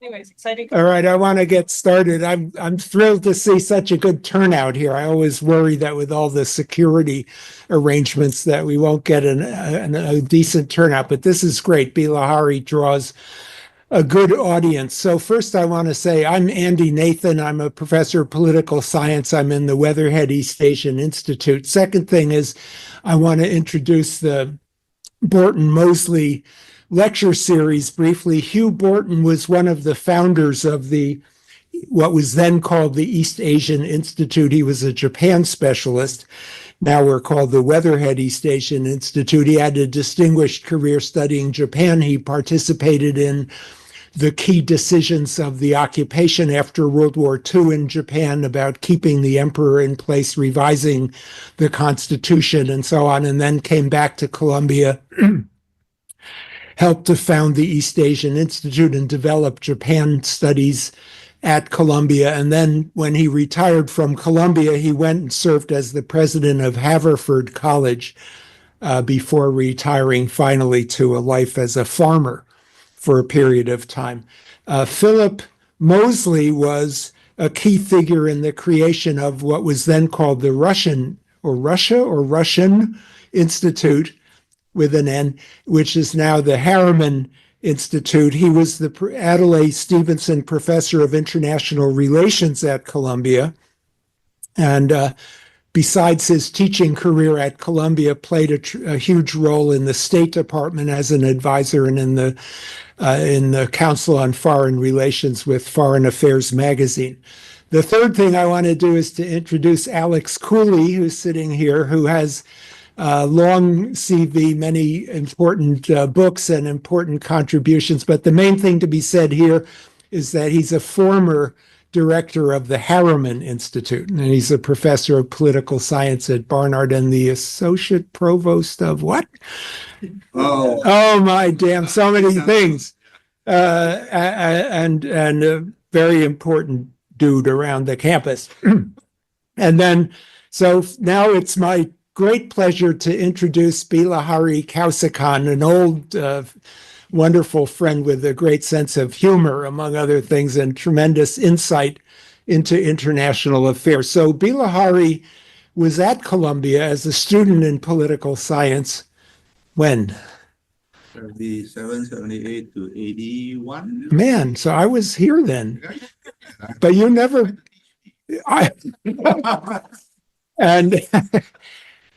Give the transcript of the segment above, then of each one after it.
Anyways, exciting. All right, I want to get started. I'm thrilled to see such a good turnout here. I always worry that with all the security arrangements that we won't get a decent turnout, but this is great. Bilahari draws a good audience. So first I want to say I'm Andy Nathan. I'm a professor of political science. I'm in the Weatherhead East Asian Institute. Second thing is I want to introduce the Borton Mosley lecture series briefly. Hugh Borton was one of the founders of what was then called the East Asian Institute. He was a Japan specialist. Now we're called the Weatherhead East Asian Institute. He had a distinguished career studying Japan. He participated in the key decisions of the occupation after World War II in Japan about keeping the emperor in place, revising the constitution, and so on, and then came back to Columbia, helped to found the East Asian Institute and develop Japan studies at Columbia. And then when he retired from Columbia, he went and served as the president of Haverford College before retiring finally to a life as a farmer for a period of time. Philip Mosley was a key figure in the creation of what was then called the Russian Institute, with an N, which is now the Harriman Institute. He was the Adlai Stevenson Professor of International Relations at Columbia. And besides his teaching career at Columbia, played a huge role in the State Department as an advisor and in the Council on Foreign Relations with Foreign Affairs magazine. The third thing I want to do is to introduce Alex Cooley, who's sitting here, who has long CV, many important books and important contributions. But the main thing to be said here is that he's a former director of the Harriman Institute, and he's a professor of political science at Barnard and the associate provost of what? Oh my damn, so many things. And a very important dude around the campus. And then, so now it's my great pleasure to introduce Bilahari Kausikan, an old, wonderful friend with a great sense of humor, among other things, and tremendous insight into international affairs. So Bilahari was at Columbia as a student in political science when? 77, 78 to 81. Man, so I was here then. But you never...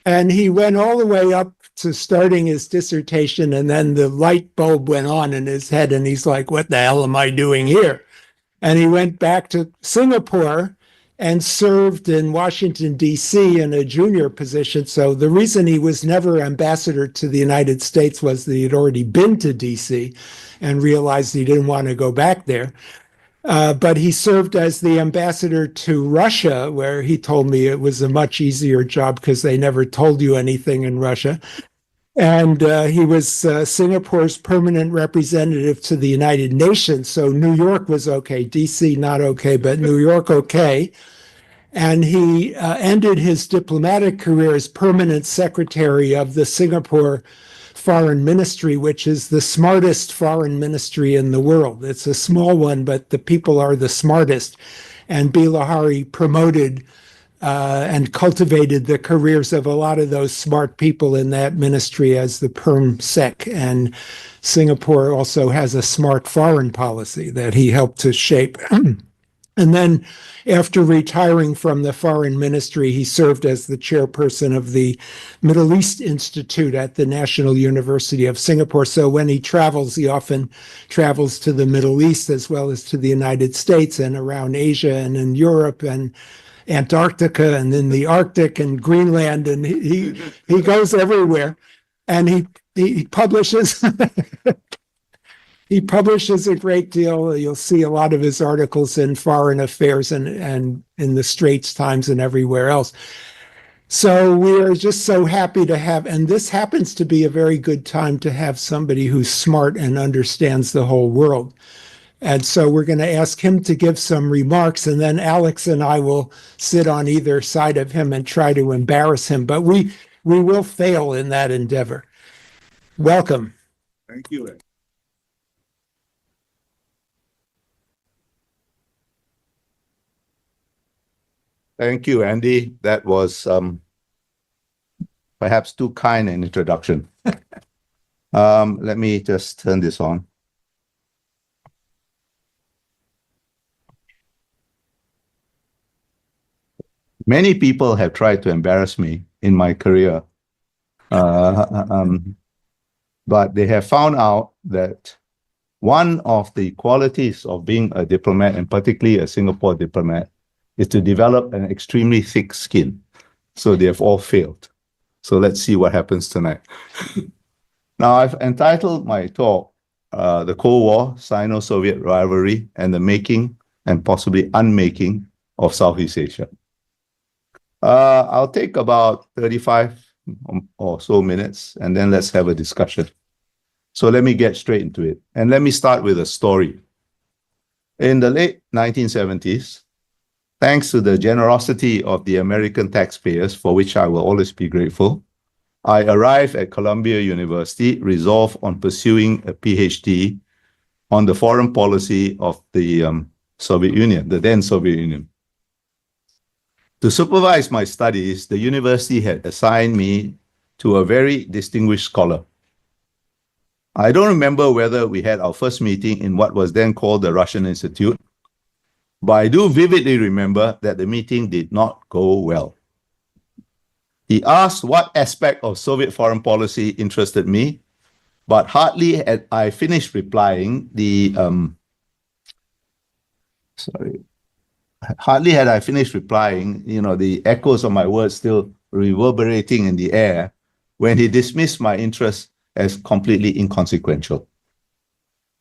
And he went all the way up to starting his dissertation, and then the light bulb went on in his head, and he's like, what the hell am I doing here? And he went back to Singapore and served in Washington, D.C. in a junior position. So the reason he was never ambassador to the United States was that he'd already been to D.C. and realized he didn't want to go back there. But he served as the ambassador to Russia, where he told me it was a much easier job because they never told you anything in Russia. And he was Singapore's permanent representative to the United Nations. So New York was okay, DC not okay, but New York okay. And he ended his diplomatic career as permanent secretary of the Singapore Foreign Ministry, which is the smartest foreign ministry in the world. It's a small one, but the people are the smartest. And Bilahari promoted and cultivated the careers of a lot of those smart people in that ministry as the Perm Sec. And Singapore also has a smart foreign policy that he helped to shape. And then after retiring from the foreign ministry, he served as the chairperson of the Middle East Institute at the National University of Singapore. So when he travels, he often travels to the Middle East as well as to the United States and around Asia and in Europe and Antarctica and in the Arctic and Greenland. And he goes everywhere. And he publishes... He publishes a great deal. You'll see a lot of his articles in Foreign Affairs and in the Straits Times and everywhere else. So we're just so happy to have, and this happens to be a very good time to have somebody who's smart and understands the whole world. And so we're going to ask him to give some remarks, and then Alex and I will sit on either side of him and try to embarrass him. But we will fail in that endeavor. Welcome. Thank you. Thank you, Andy. That was perhaps too kind an introduction. Let me just turn this on. Many people have tried to embarrass me in my career, but they have found out that one of the qualities of being a diplomat, and particularly a Singapore diplomat, is to develop an extremely thick skin. So they have all failed. So let's see what happens tonight. Now, I've entitled my talk, The Cold War, Sino-Soviet Rivalry, and the Making and Possibly Unmaking of Southeast Asia. I'll take about 35 or so minutes, and then let's have a discussion. So let me get straight into it. And let me start with a story. In the late 1970s, thanks to the generosity of the American taxpayers, for which I will always be grateful, I arrived at Columbia University, resolved on pursuing a PhD on the foreign policy of the Soviet Union, the then Soviet Union. To supervise my studies, the university had assigned me to a very distinguished scholar. I don't remember whether we had our first meeting in what was then called the Russian Institute, but I do vividly remember that the meeting did not go well. He asked what aspect of Soviet foreign policy interested me, but hardly had I finished replying, the echoes of my words still reverberating in the air, when he dismissed my interest as completely inconsequential.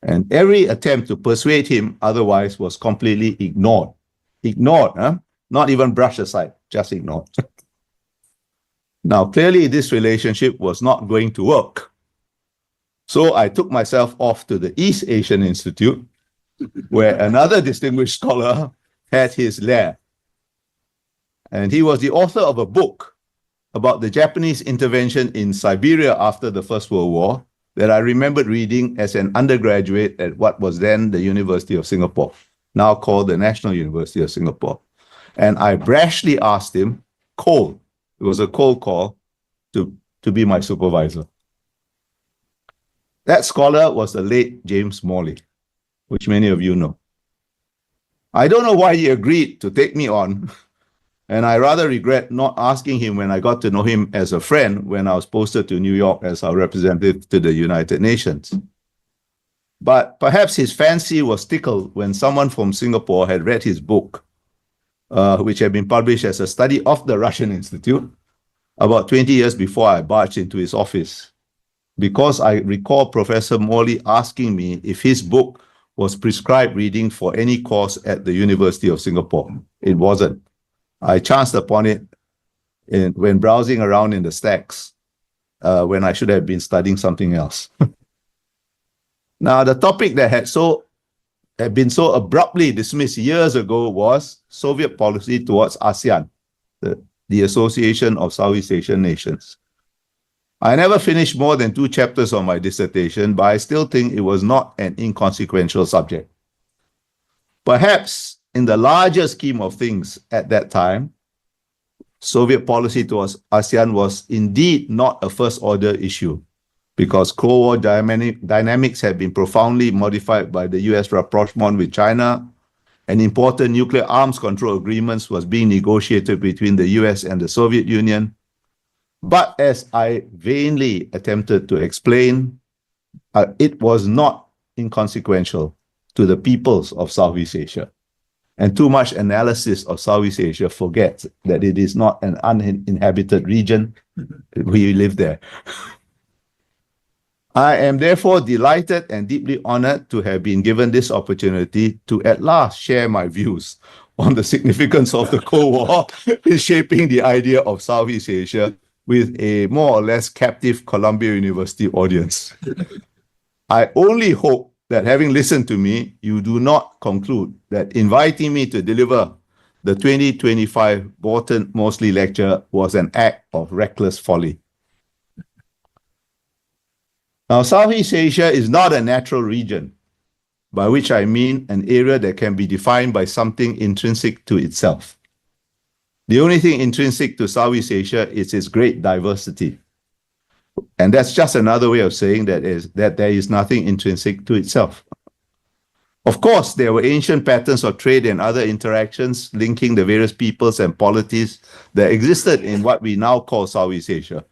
And every attempt to persuade him otherwise was completely ignored. Ignored, huh? Not even brushed aside, just ignored. Now, clearly this relationship was not going to work. So I took myself off to the East Asian Institute, where another distinguished scholar had his lair. And he was the author of a book about the Japanese intervention in Siberia after the First World War that I remembered reading as an undergraduate at what was then the University of Singapore, now called the National University of Singapore. And I brashly asked him, cold, it was a cold call, to be my supervisor. That scholar was the late James Morley, which many of you know. I don't know why he agreed to take me on, and I rather regret not asking him when I got to know him as a friend when I was posted to New York as our representative to the United Nations. But perhaps his fancy was tickled when someone from Singapore had read his book, which had been published as a study of the Russian Institute, about 20 years before I barged into his office. Because I recall Professor Morley asking me if his book was prescribed reading for any course at the University of Singapore. It wasn't. I chanced upon it when browsing around in the stacks, when I should have been studying something else. Now, the topic that had been so abruptly dismissed years ago was Soviet policy towards ASEAN, the Association of Southeast Asian Nations. I never finished more than 2 chapters on my dissertation, but I still think it was not an inconsequential subject. Perhaps in the larger scheme of things at that time, Soviet policy towards ASEAN was indeed not a first-order issue, because Cold War dynamics had been profoundly modified by the US rapprochement with China, and important nuclear arms control agreements was being negotiated between the US and the Soviet Union. But as I vainly attempted to explain, it was not inconsequential to the peoples of Southeast Asia. And too much analysis of Southeast Asia forgets that it is not an uninhabited region. We live there. I am therefore delighted and deeply honored to have been given this opportunity to at last share my views on the significance of the Cold War in shaping the idea of Southeast Asia with a more or less captive Columbia University audience. I only hope that having listened to me, you do not conclude that inviting me to deliver the 2025 Borton Mosley Lecture was an act of reckless folly. Now, Southeast Asia is not a natural region, by which I mean an area that can be defined by something intrinsic to itself. The only thing intrinsic to Southeast Asia is its great diversity. And that's just another way of saying that there is nothing intrinsic to itself. Of course, there were ancient patterns of trade and other interactions linking the various peoples and polities that existed in what we now call Southeast Asia.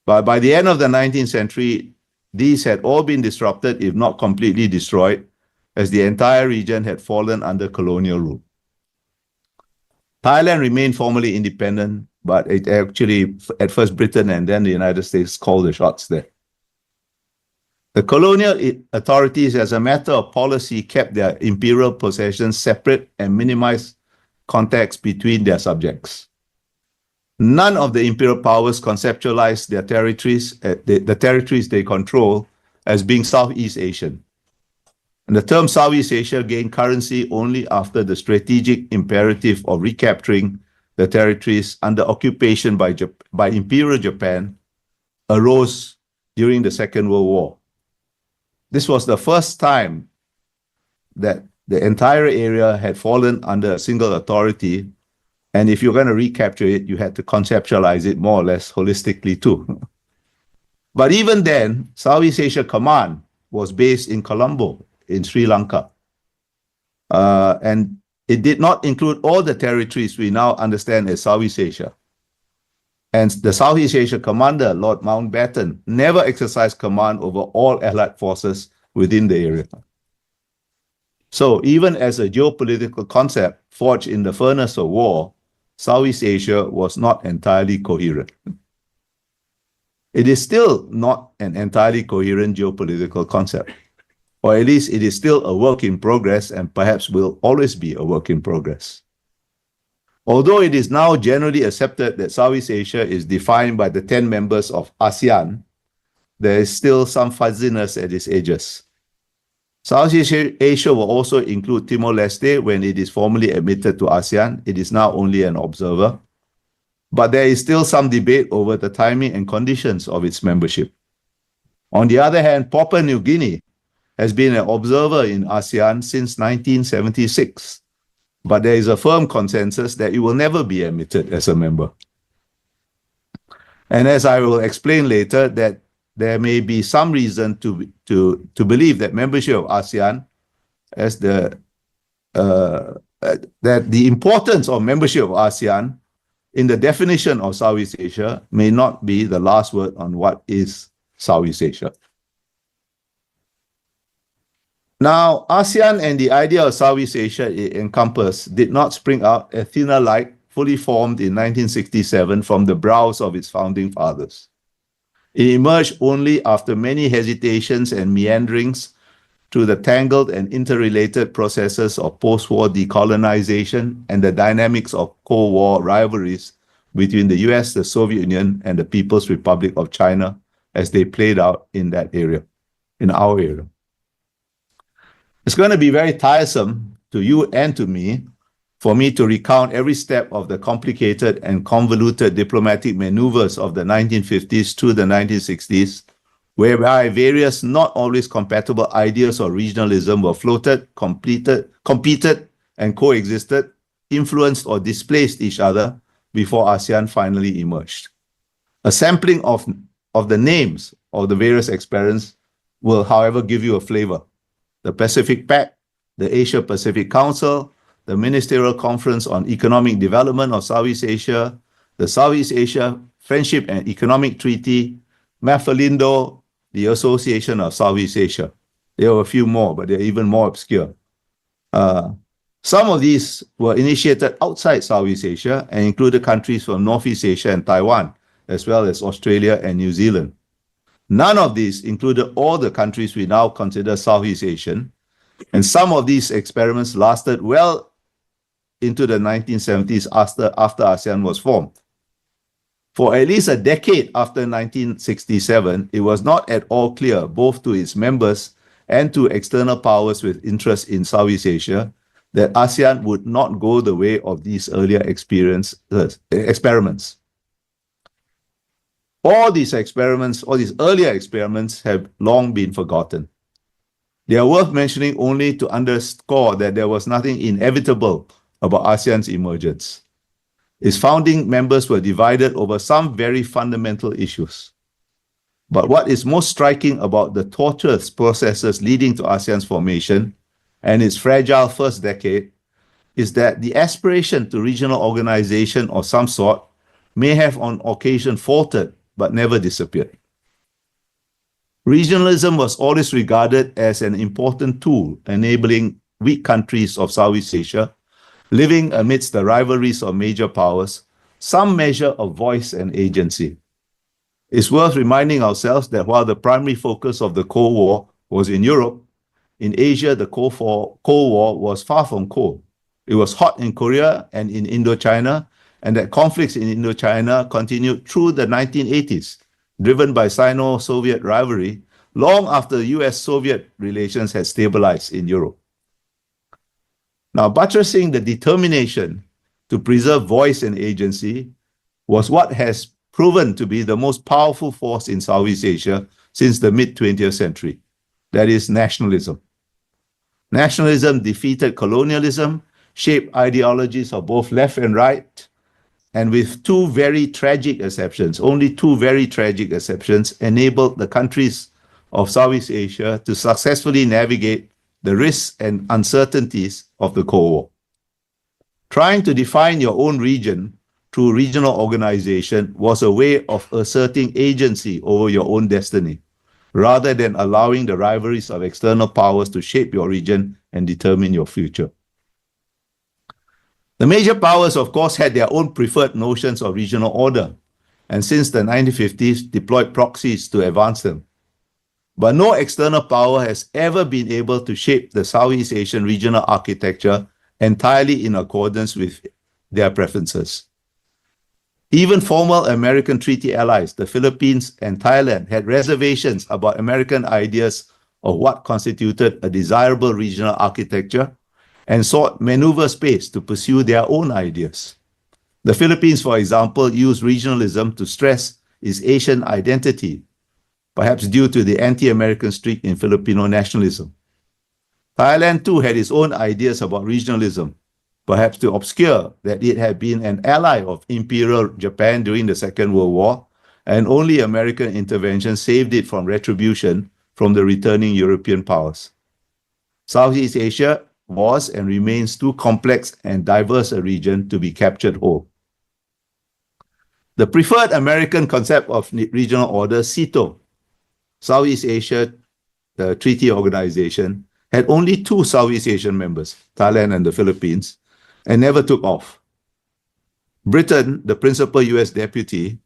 But by the end of the 19th century, these had all been disrupted, if not completely destroyed, as the entire region had fallen under colonial rule. Thailand remained formally independent, but it actually, at first Britain and then the United States called the shots there. The colonial authorities, as a matter of policy, kept their imperial possessions separate and minimized contacts between their subjects. None of the imperial powers conceptualized their territories, the territories they control, as being Southeast Asian. And the term Southeast Asia gained currency only after the strategic imperative of recapturing the territories under occupation by Imperial Japan arose during the Second World War. This was the first time that the entire area had fallen under a single authority, and if you're going to recapture it, you had to conceptualize it more or less holistically too. But even then, Southeast Asia Command was based in Colombo, in Sri Lanka. And it did not include all the territories we now understand as Southeast Asia. And the Southeast Asia commander, Lord Mountbatten, never exercised command over all Allied forces within the area. So even as a geopolitical concept forged in the furnace of war, Southeast Asia was not entirely coherent. It is still not an entirely coherent geopolitical concept, or at least it is still a work in progress and perhaps will always be a work in progress. Although it is now generally accepted that Southeast Asia is defined by the 10 members of ASEAN, there is still some fuzziness at its edges. Southeast Asia will also include Timor-Leste when it is formally admitted to ASEAN. It is now only an observer. But there is still some debate over the timing and conditions of its membership. On the other hand, Papua New Guinea has been an observer in ASEAN since 1976. But there is a firm consensus that it will never be admitted as a member. And as I will explain later, that there may be some reason to believe that membership of ASEAN, as that the importance of membership of ASEAN in the definition of Southeast Asia may not be the last word on what is Southeast Asia. Now, ASEAN and the idea of Southeast Asia it encompassed did not spring out Athena-like, fully formed in 1967 from the brows of its founding fathers. It emerged only after many hesitations and meanderings through the tangled and interrelated processes of post-war decolonization and the dynamics of Cold War rivalries between the US, the Soviet Union, and the People's Republic of China as they played out in that area, in our area. It's going to be very tiresome to you and to me for me to recount every step of the complicated and convoluted diplomatic maneuvers of the 1950s to the 1960s, whereby various not always compatible ideas of regionalism were floated, competed, and coexisted, influenced or displaced each other before ASEAN finally emerged. A sampling of the names of the various experiments will, however, give you a flavor. The Pacific Pact, the Asia-Pacific Council, the Ministerial Conference on Economic Development of Southeast Asia, the Southeast Asia Friendship and Economic Treaty, Mafalindo, the Association of Southeast Asia. There were a few more, but they're even more obscure. Some of these were initiated outside Southeast Asia and included countries from Northeast Asia and Taiwan, as well as Australia and New Zealand. None of these included all the countries we now consider Southeast Asian, and some of these experiments lasted well into the 1970s after ASEAN was formed. For at least a decade after 1967, it was not at all clear, both to its members and to external powers with interest in Southeast Asia, that ASEAN would not go the way of these earlier experiments. All these earlier experiments have long been forgotten. They are worth mentioning only to underscore that there was nothing inevitable about ASEAN's emergence. Its founding members were divided over some very fundamental issues. But what is most striking about the tortuous processes leading to ASEAN's formation and its fragile first decade is that the aspiration to regional organization of some sort may have on occasion faltered but never disappeared. Regionalism was always regarded as an important tool enabling weak countries of Southeast Asia, living amidst the rivalries of major powers, some measure of voice and agency. It's worth reminding ourselves that while the primary focus of the Cold War was in Europe, in Asia the Cold War was far from cold. It was hot in Korea and in Indochina, and that conflicts in Indochina continued through the 1980s, driven by Sino-Soviet rivalry, long after US-Soviet relations had stabilized in Europe. Now, buttressing the determination to preserve voice and agency was what has proven to be the most powerful force in Southeast Asia since the mid-20th century. That is nationalism. Nationalism defeated colonialism, shaped ideologies of both left and right, and with two very tragic exceptions, only two very tragic exceptions, enabled the countries of Southeast Asia to successfully navigate the risks and uncertainties of the Cold War. Trying to define your own region through regional organization was a way of asserting agency over your own destiny, rather than allowing the rivalries of external powers to shape your region and determine your future. The major powers, of course, had their own preferred notions of regional order, and since the 1950s deployed proxies to advance them. But no external power has ever been able to shape the Southeast Asian regional architecture entirely in accordance with their preferences. Even former American treaty allies, the Philippines and Thailand, had reservations about American ideas of what constituted a desirable regional architecture and sought maneuver space to pursue their own ideas. The Philippines, for example, used regionalism to stress its Asian identity, perhaps due to the anti-American streak in Filipino nationalism. Thailand too had its own ideas about regionalism, perhaps to obscure that it had been an ally of Imperial Japan during the Second World War, and only American intervention saved it from retribution from the returning European powers. Southeast Asia was and remains too complex and diverse a region to be captured whole. The preferred American concept of regional order, SEATO, Southeast Asia Treaty Organization, had only two Southeast Asian members, Thailand and the Philippines, and never took off. Britain, the principal US deputy,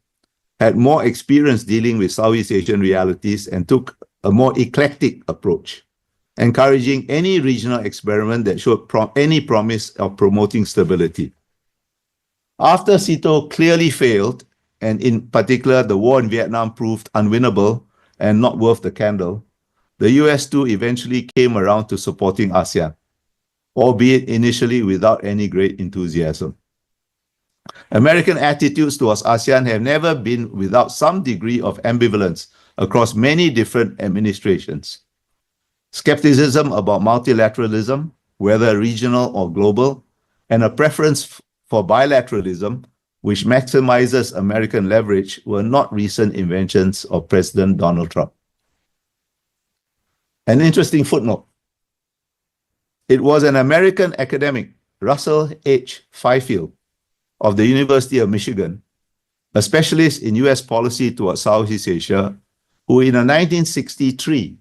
had more experience dealing with Southeast Asian realities and took a more eclectic approach, encouraging any regional experiment that showed any promise of promoting stability. After SEATO clearly failed, and in particular the war in Vietnam proved unwinnable and not worth the candle, the US too eventually came around to supporting ASEAN, albeit initially without any great enthusiasm. American attitudes towards ASEAN have never been without some degree of ambivalence across many different administrations. Skepticism about multilateralism, whether regional or global, and a preference for bilateralism, which maximizes American leverage, were not recent inventions of President Donald Trump. An interesting footnote. It was an American academic, Russell H. Fifield, of the University of Michigan, a specialist in US policy towards Southeast Asia, who in a 1963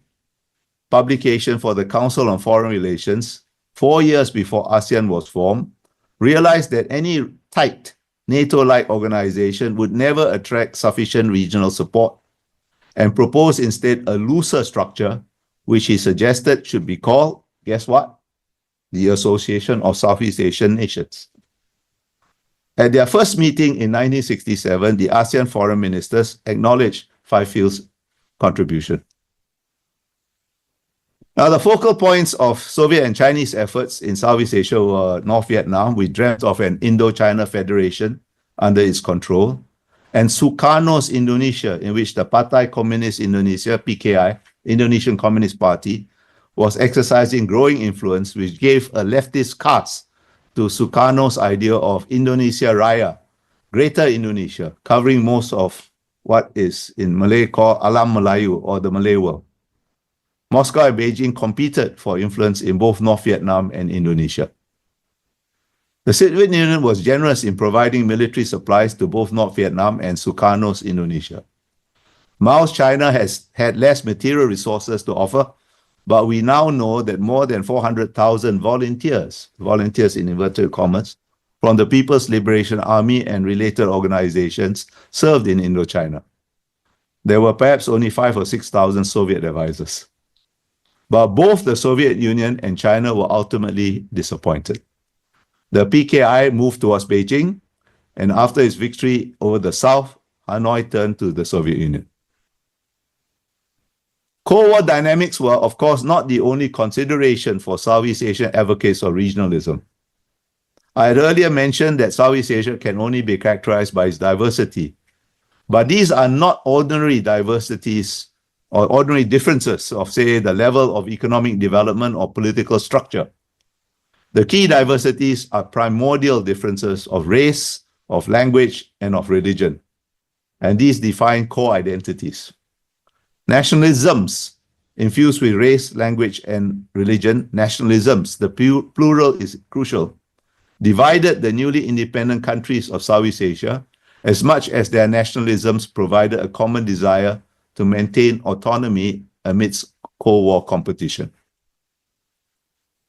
publication for the Council on Foreign Relations, 4 years before ASEAN was formed, realized that any tight NATO-like organization would never attract sufficient regional support, and proposed instead a looser structure, which he suggested should be called, guess what? The Association of Southeast Asian Nations. At their first meeting in 1967, the ASEAN foreign ministers acknowledged Fifield's contribution. Now, the focal points of Soviet and Chinese efforts in Southeast Asia were North Vietnam, which dreamt of an Indo-China Federation under its control, and Sukarno's Indonesia, in which the Partai Komunis Indonesia, PKI, Indonesian Communist Party, was exercising growing influence, which gave a leftist cast to Sukarno's idea of Indonesia Raya, Greater Indonesia, covering most of what is in Malay called Alam Melayu or the Malay world. Moscow and Beijing competed for influence in both North Vietnam and Indonesia. The Soviet Union was generous in providing military supplies to both North Vietnam and Sukarno's Indonesia. Mao's China has had less material resources to offer, but we now know that more than 400,000 volunteers in inverted commas, from the People's Liberation Army and related organizations served in Indochina. There were perhaps only 5,000 or 6,000 Soviet advisors. But both the Soviet Union and China were ultimately disappointed. The PKI moved towards Beijing, and after its victory over the South, Hanoi turned to the Soviet Union. Cold War dynamics were, of course, not the only consideration for Southeast Asian advocates of regionalism. I had earlier mentioned that Southeast Asia can only be characterized by its diversity. But these are not ordinary diversities or ordinary differences of, say, the level of economic development or political structure. The key diversities are primordial differences of race, of language, and of religion. And these define core identities. Nationalisms infused with race, language, and religion, nationalisms, the plural is crucial, divided the newly independent countries of Southeast Asia as much as their nationalisms provided a common desire to maintain autonomy amidst Cold War competition.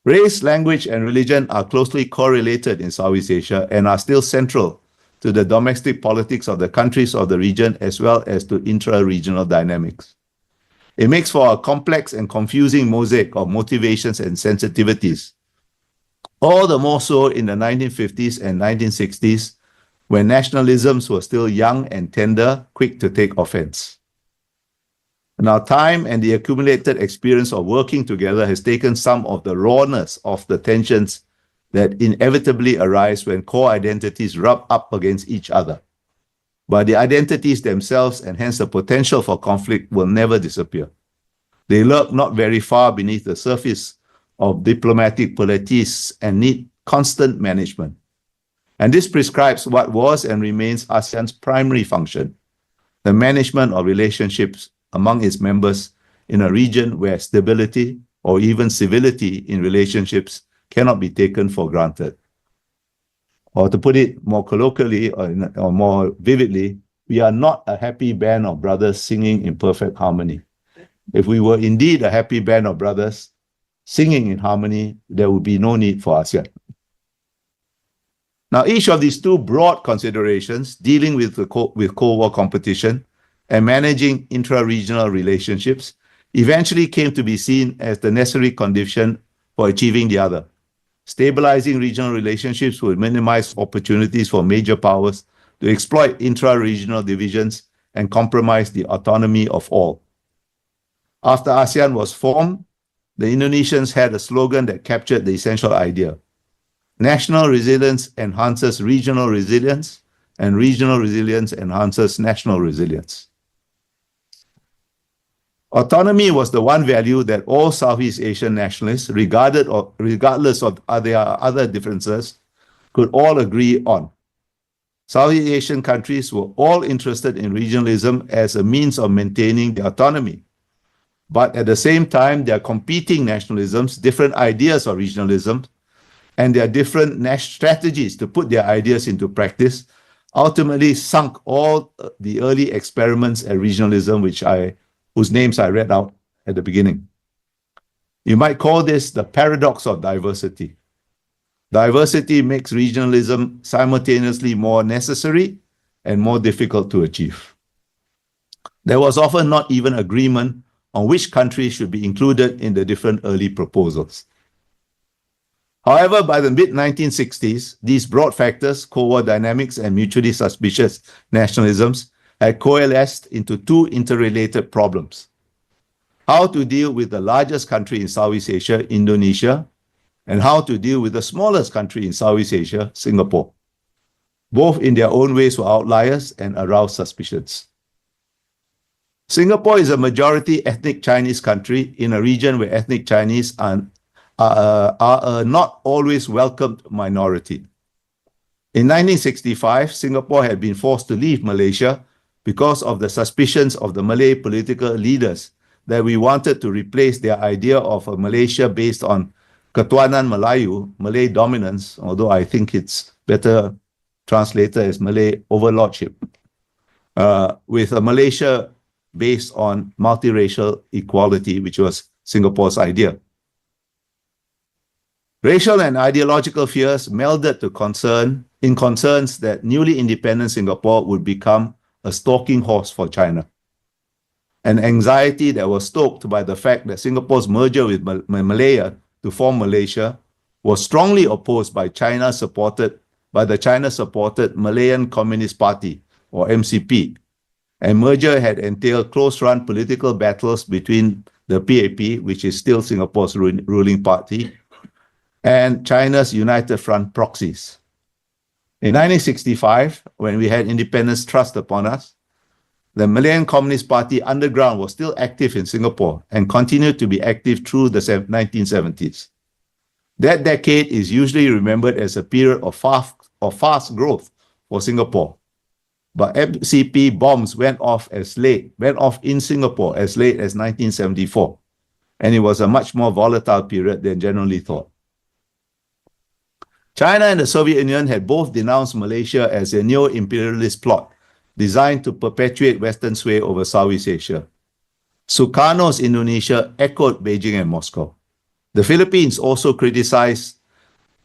Race, language, and religion are closely correlated in Southeast Asia and are still central to the domestic politics of the countries of the region as well as to intra-regional dynamics. It makes for a complex and confusing mosaic of motivations and sensitivities, all the more so in the 1950s and 1960s, when nationalisms were still young and tender, quick to take offense. Now, time and the accumulated experience of working together has taken some of the rawness of the tensions that inevitably arise when core identities rub up against each other. But the identities themselves and hence the potential for conflict will never disappear. They lurk not very far beneath the surface of diplomatic polities and need constant management. And this prescribes what was and remains ASEAN's primary function, the management of relationships among its members in a region where stability or even civility in relationships cannot be taken for granted. Or to put it more colloquially or more vividly, we are not a happy band of brothers singing in perfect harmony. If we were indeed a happy band of brothers singing in harmony, there would be no need for ASEAN. Now, each of these two broad considerations, dealing with Cold War competition and managing intra-regional relationships, eventually came to be seen as the necessary condition for achieving the other. Stabilizing regional relationships would minimize opportunities for major powers to exploit intra-regional divisions and compromise the autonomy of all. After ASEAN was formed, the Indonesians had a slogan that captured the essential idea. National resilience enhances regional resilience, and regional resilience enhances national resilience. Autonomy was the one value that all Southeast Asian nationalists, regardless of their other differences, could all agree on. Southeast Asian countries were all interested in regionalism as a means of maintaining their autonomy. But at the same time, their competing nationalisms, different ideas of regionalism, and their different strategies to put their ideas into practice ultimately sunk all the early experiments at regionalism, whose names I read out at the beginning. You might call this the paradox of diversity. Diversity makes regionalism simultaneously more necessary and more difficult to achieve. There was often not even agreement on which countries should be included in the different early proposals. However, by the mid-1960s, these broad factors, Cold War dynamics and mutually suspicious nationalisms, had coalesced into two interrelated problems. How to deal with the largest country in Southeast Asia, Indonesia, and how to deal with the smallest country in Southeast Asia, Singapore. Both in their own ways were outliers and aroused suspicions. Singapore is a majority ethnic Chinese country in a region where ethnic Chinese are a not always welcomed minority. In 1965, Singapore had been forced to leave Malaysia because of the suspicions of the Malay political leaders that we wanted to replace their idea of a Malaysia based on Ketuanan Melayu, Malay dominance, although I think it's better translated as Malay overlordship, with a Malaysia based on multiracial equality, which was Singapore's idea. Racial and ideological fears melded to concerns that newly independent Singapore would become a stalking horse for China. An anxiety that was stoked by the fact that Singapore's merger with Malaya to form Malaysia was strongly opposed by the China-supported Malayan Communist Party, or MCP. And merger had entailed close-run political battles between the PAP, which is still Singapore's ruling party, and China's United Front proxies. In 1965, when we had independence thrust upon us, the Malayan Communist Party underground was still active in Singapore and continued to be active through the 1970s. That decade is usually remembered as a period of fast growth for Singapore. But MCP bombs went off in Singapore as late as 1974, and it was a much more volatile period than generally thought. China and the Soviet Union had both denounced Malaysia as a neo-imperialist plot designed to perpetuate Western sway over Southeast Asia. Sukarno's Indonesia echoed Beijing and Moscow. The Philippines also criticized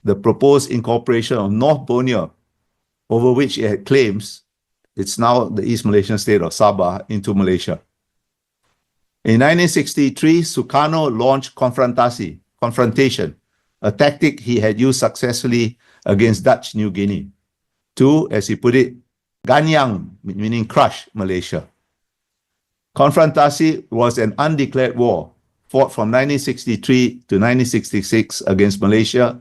the proposed incorporation of North Borneo, over which it had claims it's now the East Malaysian state of Sabah, into Malaysia. In 1963, Sukarno launched confrontation, a tactic he had used successfully against Dutch New Guinea, to, as he put it, ganyang, meaning crush Malaysia. Confrontasi was an undeclared war fought from 1963 to 1966 against Malaysia,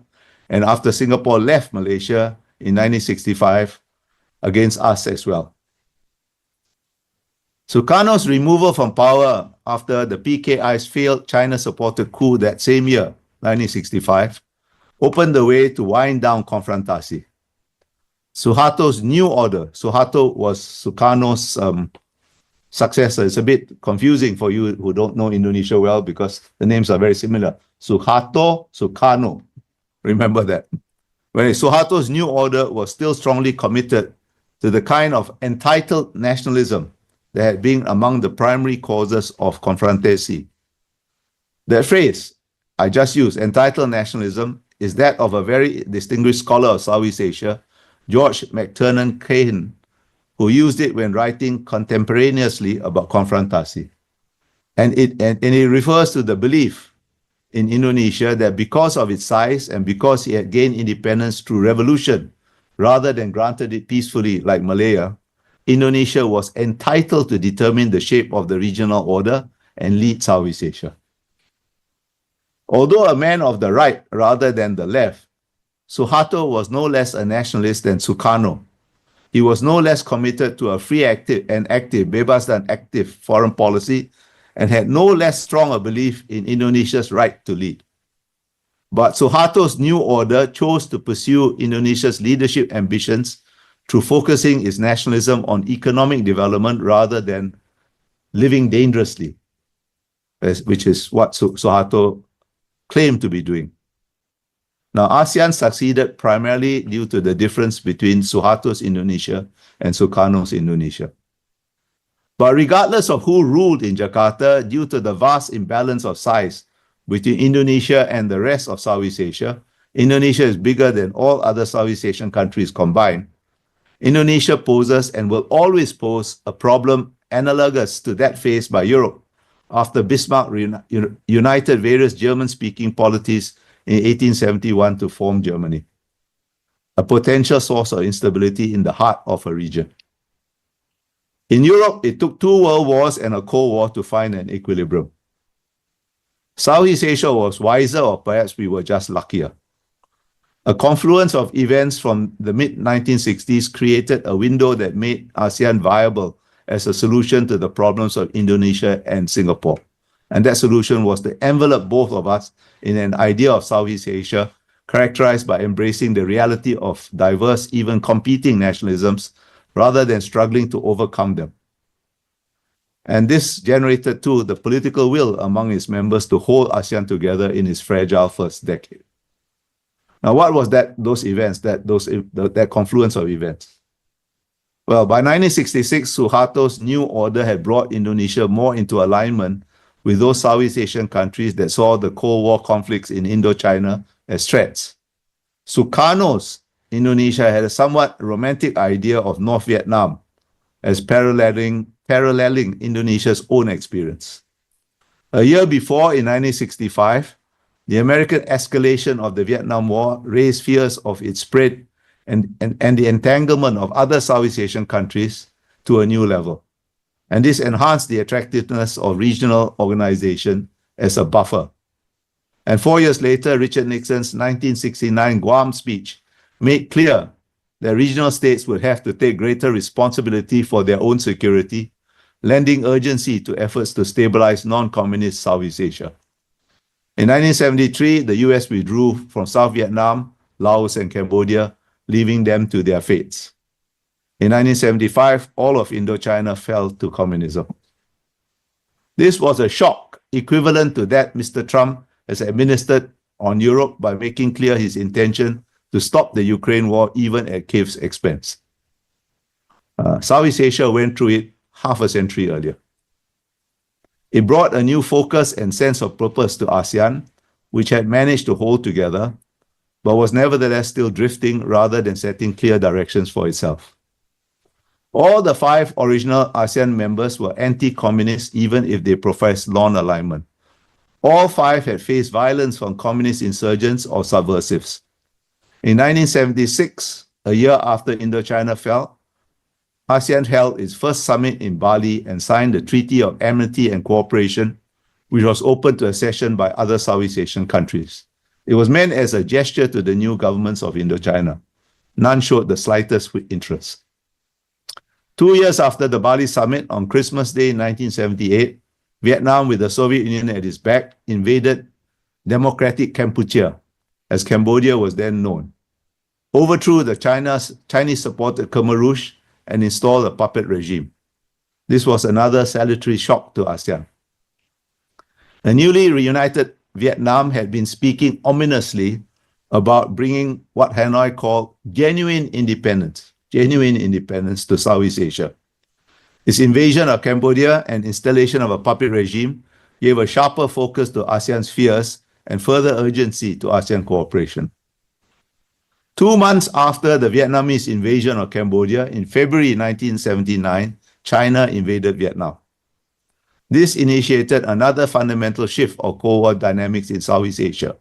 and after Singapore left Malaysia in 1965, against us as well. Sukarno's removal from power after the PKI's failed China-supported coup that same year, 1965, opened the way to wind down confrontasi. Suharto's new order, Suharto was Sukarno's successor. It's a bit confusing for you who don't know Indonesia well because the names are very similar. Suharto, Sukarno. Remember that. Whereas Suharto's new order was still strongly committed to the kind of entitled nationalism that had been among the primary causes of confrontasi. That phrase I just used, entitled nationalism, is that of a very distinguished scholar of Southeast Asia, George McTernan Cahen, who used it when writing contemporaneously about confrontasi. And it refers to the belief in Indonesia that because of its size and because it had gained independence through revolution rather than granted it peacefully like Malaya, Indonesia was entitled to determine the shape of the regional order and lead Southeast Asia. Although a man of the right rather than the left, Suharto was no less a nationalist than Sukarno. He was no less committed to a free active bebas dan active foreign policy and had no less strong a belief in Indonesia's right to lead. But Suharto's new order chose to pursue Indonesia's leadership ambitions through focusing its nationalism on economic development rather than living dangerously, which is what Suharto claimed to be doing. Now, ASEAN succeeded primarily due to the difference between Suharto's Indonesia and Sukarno's Indonesia. But regardless of who ruled in Jakarta, due to the vast imbalance of size between Indonesia and the rest of Southeast Asia, Indonesia is bigger than all other Southeast Asian countries combined. Indonesia poses and will always pose a problem analogous to that faced by Europe after Bismarck united various German-speaking polities in 1871 to form Germany, a potential source of instability in the heart of a region. In Europe, it took 2 world wars and a Cold War to find an equilibrium. Southeast Asia was wiser, or perhaps we were just luckier. A confluence of events from the mid-1960s created a window that made ASEAN viable as a solution to the problems of Indonesia and Singapore. And that solution was to envelop both of us in an idea of Southeast Asia characterized by embracing the reality of diverse, even competing nationalisms, rather than struggling to overcome them. And this generated, too, the political will among its members to hold ASEAN together in its fragile first decade. Now, what was those events, that confluence of events? Well, by 1966, Suharto's new order had brought Indonesia more into alignment with those Southeast Asian countries that saw the Cold War conflicts in Indochina as threats. Sukarno's Indonesia had a somewhat romantic idea of North Vietnam as paralleling Indonesia's own experience. A year before, in 1965, the American escalation of the Vietnam War raised fears of its spread and the entanglement of other Southeast Asian countries to a new level. And this enhanced the attractiveness of regional organization as a buffer. And 4 years later, Richard Nixon's 1969 Guam speech made clear that regional states would have to take greater responsibility for their own security, lending urgency to efforts to stabilize non-communist Southeast Asia. In 1973, the US withdrew from South Vietnam, Laos, and Cambodia, leaving them to their fates. In 1975, all of Indochina fell to communism. This was a shock equivalent to that Mr. Trump has administered on Europe by making clear his intention to stop the Ukraine war even at Kiev's expense. Southeast Asia went through it half a century earlier. It brought a new focus and sense of purpose to ASEAN, which had managed to hold together, but was nevertheless still drifting rather than setting clear directions for itself. All the 5 original ASEAN members were anti-communist, even if they professed non-alignment. All 5 had faced violence from communist insurgents or subversives. In 1976, a year after Indochina fell, ASEAN held its first summit in Bali and signed the Treaty of Amity and Cooperation, which was open to accession by other Southeast Asian countries. It was meant as a gesture to the new governments of Indochina. None showed the slightest interest. 2 years after the Bali summit, on Christmas Day 1978, Vietnam, with the Soviet Union at its back, invaded democratic Kampuchea, as Cambodia was then known, overthrew the Chinese-supported Khmer Rouge, and installed a puppet regime. This was another salutary shock to ASEAN. A newly reunited Vietnam had been speaking ominously about bringing what Hanoi called genuine independence to Southeast Asia. Its invasion of Cambodia and installation of a puppet regime gave a sharper focus to ASEAN's fears and further urgency to ASEAN cooperation. 2 months after the Vietnamese invasion of Cambodia, in February 1979, China invaded Vietnam. This initiated another fundamental shift of Cold War dynamics in Southeast Asia,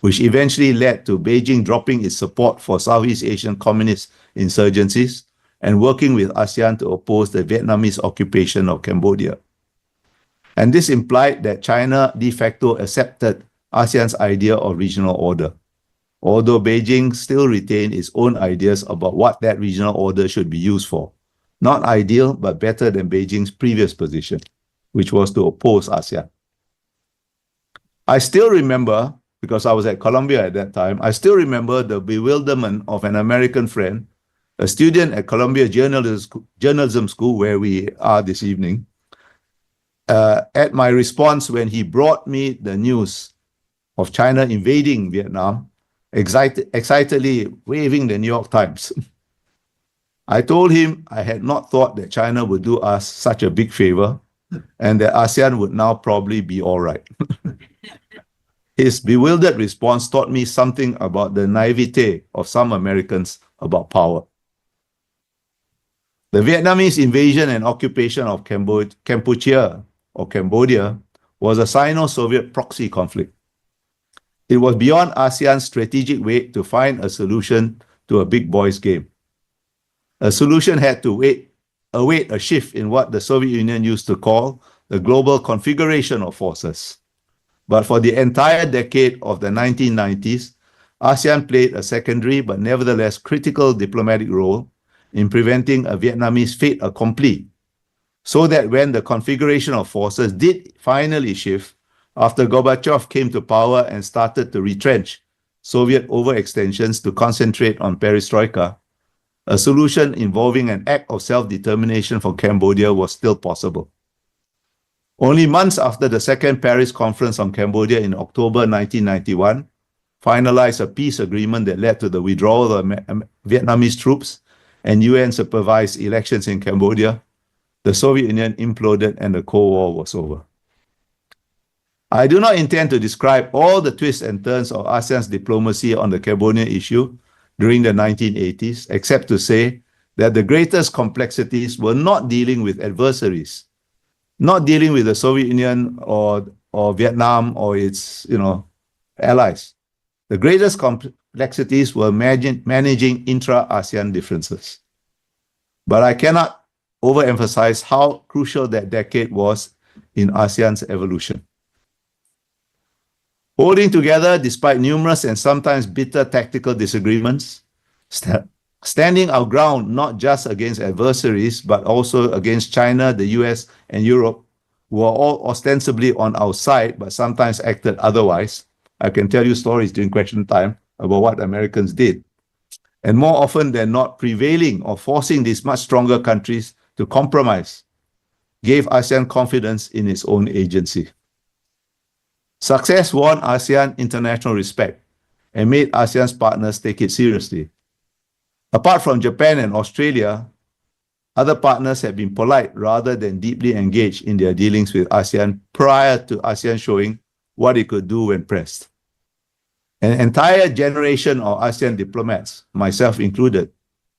which eventually led to Beijing dropping its support for Southeast Asian communist insurgencies and working with ASEAN to oppose the Vietnamese occupation of Cambodia. And this implied that China de facto accepted ASEAN's idea of regional order, although Beijing still retained its own ideas about what that regional order should be used for. Not ideal, but better than Beijing's previous position, which was to oppose ASEAN. I still remember, because I was at Columbia at that time, I still remember the bewilderment of an American friend, a student at Columbia Journalism School, where we are this evening, at my response when he brought me the news of China invading Vietnam, excitedly waving the New York Times. I told him I had not thought that China would do us such a big favor and that ASEAN would now probably be all right. His bewildered response taught me something about the naivete of some Americans about power. The Vietnamese invasion and occupation of Kampuchea or Cambodia was a Sino-Soviet proxy conflict. It was beyond ASEAN's strategic weight to find a solution to a big boys game. A solution had to await a shift in what the Soviet Union used to call the global configuration of forces. But for the entire decade of the 1990s, ASEAN played a secondary but nevertheless critical diplomatic role in preventing a Vietnamese fait accompli, so that when the configuration of forces did finally shift, after Gorbachev came to power and started to retrench Soviet overextensions to concentrate on perestroika, a solution involving an act of self-determination for Cambodia was still possible. Only months after the Second Paris Conference on Cambodia in October 1991 finalized a peace agreement that led to the withdrawal of Vietnamese troops and UN-supervised elections in Cambodia, the Soviet Union imploded and the Cold War was over. I do not intend to describe all the twists and turns of ASEAN's diplomacy on the Cambodian issue during the 1980s, except to say that the greatest complexities were not dealing with adversaries, not dealing with the Soviet Union or Vietnam or its allies. The greatest complexities were managing intra-ASEAN differences. But I cannot overemphasize how crucial that decade was in ASEAN's evolution. Holding together despite numerous and sometimes bitter tactical disagreements, standing our ground not just against adversaries, but also against China, the US, and Europe, who are all ostensibly on our side, but sometimes acted otherwise. I can tell you stories during question time about what Americans did. And more often than not, prevailing or forcing these much stronger countries to compromise gave ASEAN confidence in its own agency. Success won ASEAN international respect and made ASEAN's partners take it seriously. Apart from Japan and Australia, other partners have been polite rather than deeply engaged in their dealings with ASEAN prior to ASEAN showing what it could do when pressed. An entire generation of ASEAN diplomats, myself included,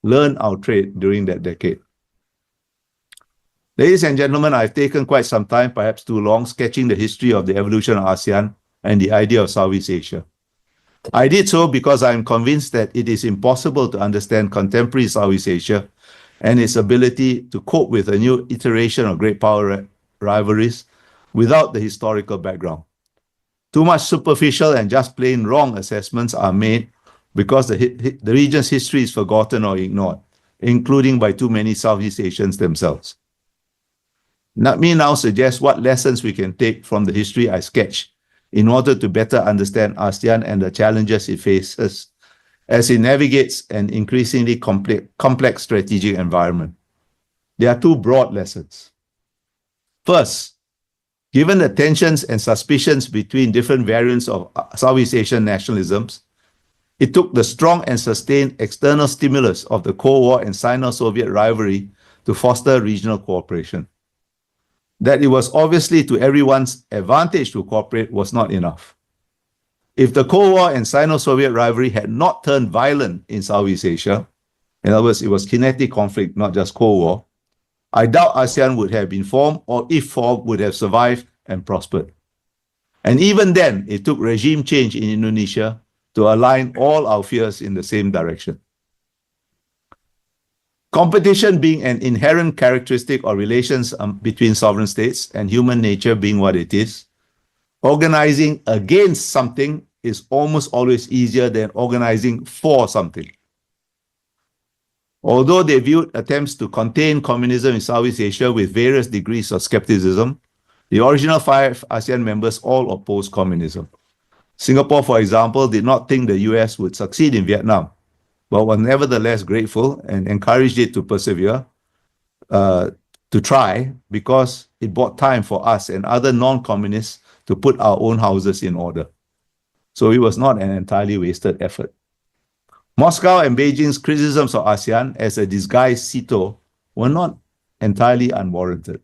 learned our trade during that decade. Ladies and gentlemen, I've taken quite some time, perhaps too long, sketching the history of the evolution of ASEAN and the idea of Southeast Asia. I did so because I am convinced that it is impossible to understand contemporary Southeast Asia and its ability to cope with a new iteration of great power rivalries without the historical background. Too much superficial and just plain wrong assessments are made because the region's history is forgotten or ignored, including by too many Southeast Asians themselves. Let me now suggest what lessons we can take from the history I sketched in order to better understand ASEAN and the challenges it faces as it navigates an increasingly complex strategic environment. There are two broad lessons. First, given the tensions and suspicions between different variants of Southeast Asian nationalisms, it took the strong and sustained external stimulus of the Cold War and Sino-Soviet rivalry to foster regional cooperation. That it was obviously to everyone's advantage to cooperate was not enough. If the Cold War and Sino-Soviet rivalry had not turned violent in Southeast Asia, in other words, it was kinetic conflict, not just Cold War, I doubt ASEAN would have been formed, or if formed, would have survived and prospered. And even then, it took regime change in Indonesia to align all our fears in the same direction. Competition being an inherent characteristic of relations between sovereign states and human nature being what it is, organizing against something is almost always easier than organizing for something. Although they viewed attempts to contain communism in Southeast Asia with various degrees of skepticism, the original 5 ASEAN members all opposed communism. Singapore, for example, did not think the US would succeed in Vietnam, but was nevertheless grateful and encouraged it to persevere, to try, because it bought time for us and other non-communists to put our own houses in order. So it was not an entirely wasted effort. Moscow and Beijing's criticisms of ASEAN as a disguised SEATO were not entirely unwarranted.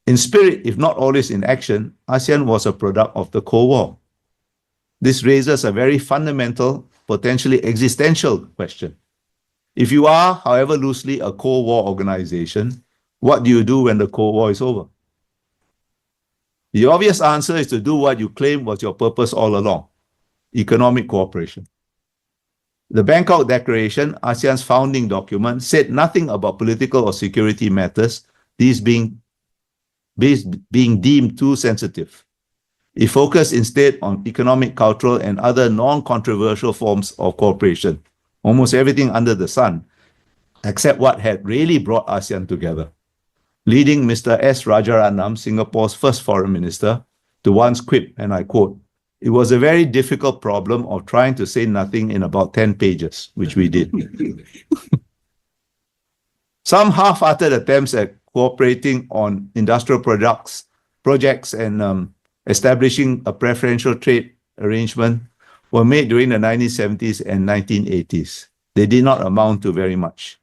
In spirit, if not always in action, ASEAN was a product of the Cold War. This raises a very fundamental, potentially existential question. If you are, however loosely, a Cold War organization, what do you do when the Cold War is over? The obvious answer is to do what you claim was your purpose all along: economic cooperation. The Bangkok Declaration, ASEAN's founding document, said nothing about political or security matters, these being deemed too sensitive. It focused instead on economic, cultural, and other non-controversial forms of cooperation, almost everything under the sun, except what had really brought ASEAN together, leading Mr. S. Rajaratnam, Singapore's first foreign minister, to once quip, and I quote, It was a very difficult problem of trying to say nothing in about 10 pages, which we did. Some half-hearted attempts at cooperating on industrial projects and establishing a preferential trade arrangement were made during the 1970s and 1980s. They did not amount to very much.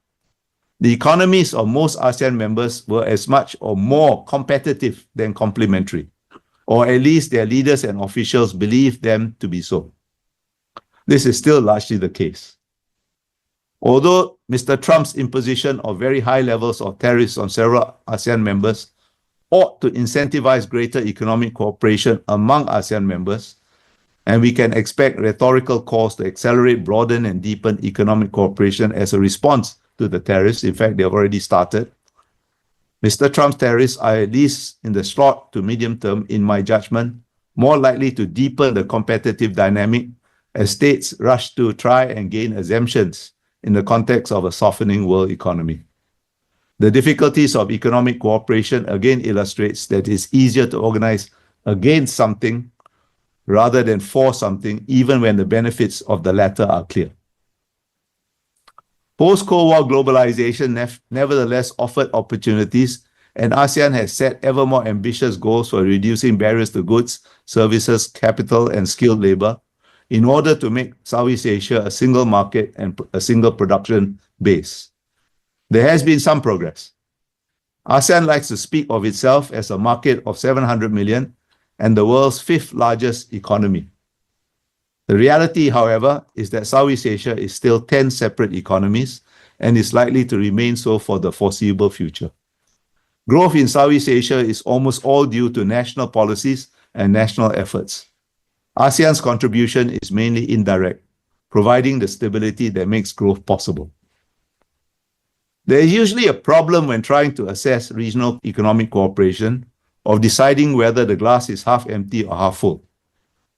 The economies of most ASEAN members were as much or more competitive than complementary, or at least their leaders and officials believed them to be so. This is still largely the case. Although Mr. Trump's imposition of very high levels of tariffs on several ASEAN members ought to incentivize greater economic cooperation among ASEAN members, and we can expect rhetorical calls to accelerate, broaden, and deepen economic cooperation as a response to the tariffs. In fact, they have already started. Mr. Trump's tariffs are, at least in the short to medium term, in my judgment, more likely to deepen the competitive dynamic as states rush to try and gain exemptions in the context of a softening world economy. The difficulties of economic cooperation again illustrates that it's easier to organize against something rather than for something, even when the benefits of the latter are clear. Post-Cold War globalization nevertheless offered opportunities, and ASEAN has set ever more ambitious goals for reducing barriers to goods, services, capital, and skilled labor in order to make Southeast Asia a single market and a single production base. There has been some progress. ASEAN likes to speak of itself as a market of 700 million and the world's fifth largest economy. The reality, however, is that Southeast Asia is still 10 separate economies and is likely to remain so for the foreseeable future. Growth in Southeast Asia is almost all due to national policies and national efforts. ASEAN's contribution is mainly indirect, providing the stability that makes growth possible. There is usually a problem when trying to assess regional economic cooperation of deciding whether the glass is half empty or half full.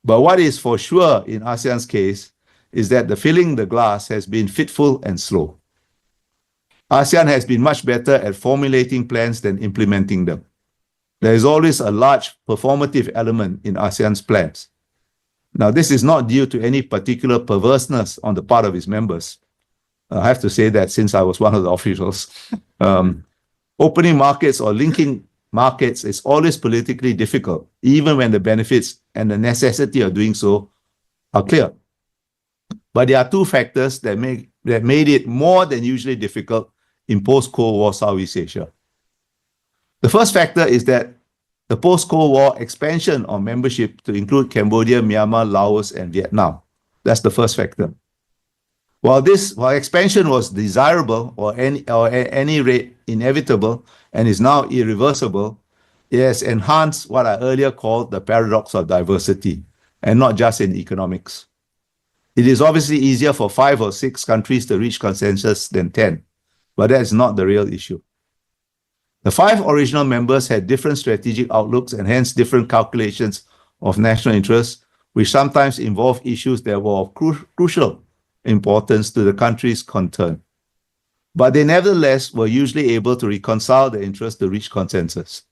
But what is for sure in ASEAN's case is that the filling the glass has been fitful and slow. ASEAN has been much better at formulating plans than implementing them. There is always a large performative element in ASEAN's plans. Now, this is not due to any particular perverseness on the part of its members. I have to say that since I was one of the officials. Opening markets or linking markets is always politically difficult, even when the benefits and the necessity of doing so are clear. But there are two factors that made it more than usually difficult in post-Cold War Southeast Asia. The first factor is that the post-Cold War expansion of membership to include Cambodia, Myanmar, Laos, and Vietnam. That's the first factor. While expansion was desirable or at any rate inevitable and is now irreversible, it has enhanced what I earlier called the paradox of diversity, and not just in economics. It is obviously easier for 5 or 6 countries to reach consensus than 10, but that is not the real issue. The 5 original members had different strategic outlooks and hence different calculations of national interest, which sometimes involved issues that were of crucial importance to the countries concerned. But they nevertheless were usually able to reconcile their interests to reach consensus.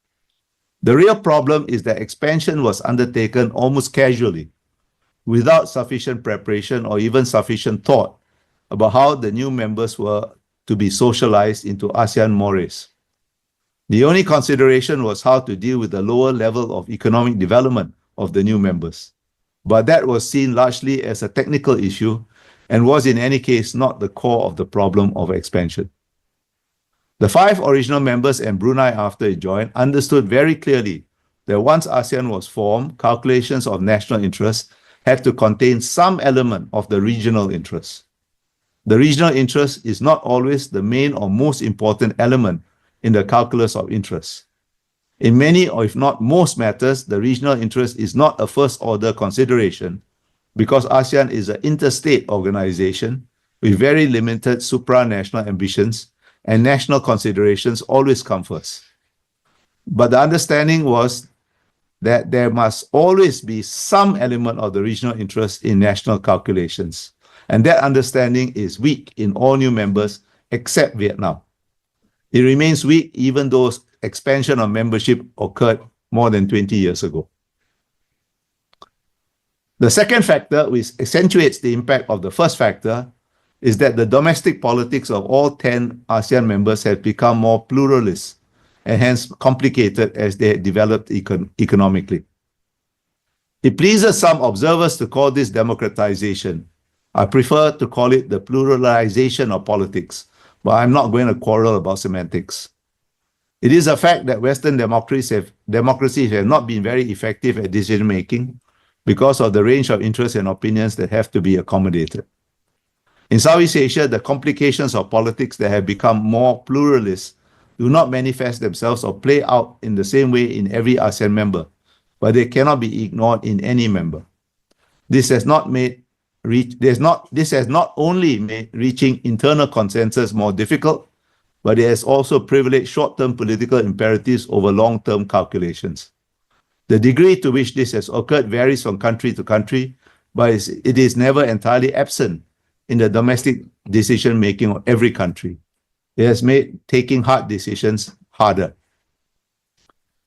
The real problem is that expansion was undertaken almost casually, without sufficient preparation or even sufficient thought about how the new members were to be socialized into ASEAN mores. The only consideration was how to deal with the lower level of economic development of the new members. But that was seen largely as a technical issue and was in any case not the core of the problem of expansion. The 5 original members and Brunei after it joined understood very clearly that once ASEAN was formed, calculations of national interest had to contain some element of the regional interest. The regional interest is not always the main or most important element in the calculus of interest. In many, or if not most matters, the regional interest is not a first-order consideration because ASEAN is an interstate organization with very limited supranational ambitions and national considerations always come first. But the understanding was that there must always be some element of the regional interest in national calculations. And that understanding is weak in all new members except Vietnam. It remains weak even though expansion of membership occurred more than 20 years ago. The second factor, which accentuates the impact of the first factor, is that the domestic politics of all 10 ASEAN members have become more pluralist and hence complicated as they developed economically. It pleases some observers to call this democratization. I prefer to call it the pluralization of politics, but I'm not going to quarrel about semantics. It is a fact that Western democracies have not been very effective at decision-making because of the range of interests and opinions that have to be accommodated. In Southeast Asia, the complications of politics that have become more pluralist do not manifest themselves or play out in the same way in every ASEAN member, but they cannot be ignored in any member. This has not only made reaching internal consensus more difficult, but it has also privileged short-term political imperatives over long-term calculations. The degree to which this has occurred varies from country to country, but it is never entirely absent in the domestic decision-making of every country. It has made taking hard decisions harder.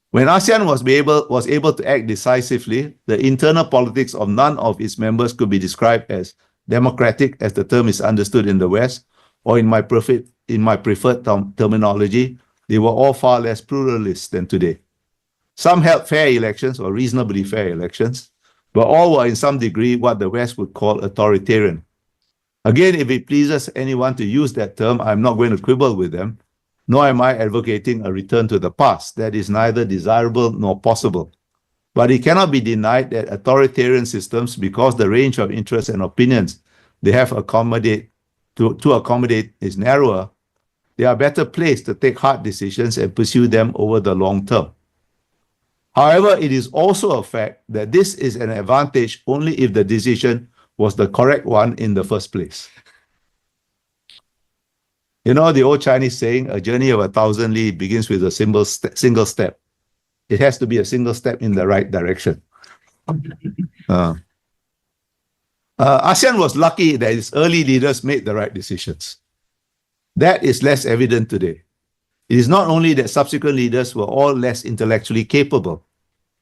When ASEAN was able to act decisively, the internal politics of none of its members could be described as democratic, as the term is understood in the West, or in my preferred terminology, they were all far less pluralist than today. Some held fair elections or reasonably fair elections, but all were in some degree what the West would call authoritarian. Again, if it pleases anyone to use that term, I'm not going to quibble with them, nor am I advocating a return to the past. That is neither desirable nor possible. But it cannot be denied that authoritarian systems, because the range of interests and opinions they have to accommodate is narrower, they are better placed to take hard decisions and pursue them over the long term. However, it is also a fact that this is an advantage only if the decision was the correct one in the first place. You know the old Chinese saying, a journey of 1,000 li begins with a single step. It has to be a single step in the right direction. ASEAN was lucky that its early leaders made the right decisions. That is less evident today. It is not only that subsequent leaders were all less intellectually capable.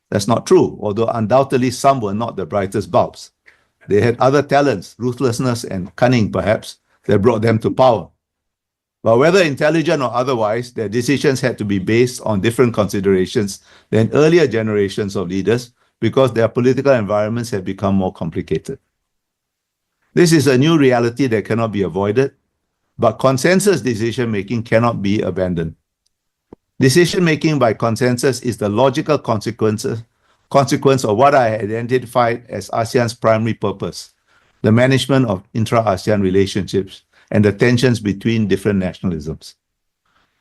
That's not true, although undoubtedly some were not the brightest bulbs. They had other talents, ruthlessness and cunning perhaps, that brought them to power. But whether intelligent or otherwise, their decisions had to be based on different considerations than earlier generations of leaders because their political environments have become more complicated. This is a new reality that cannot be avoided, but consensus decision-making cannot be abandoned. Decision-making by consensus is the logical consequence of what I identified as ASEAN's primary purpose, the management of intra-ASEAN relationships and the tensions between different nationalisms.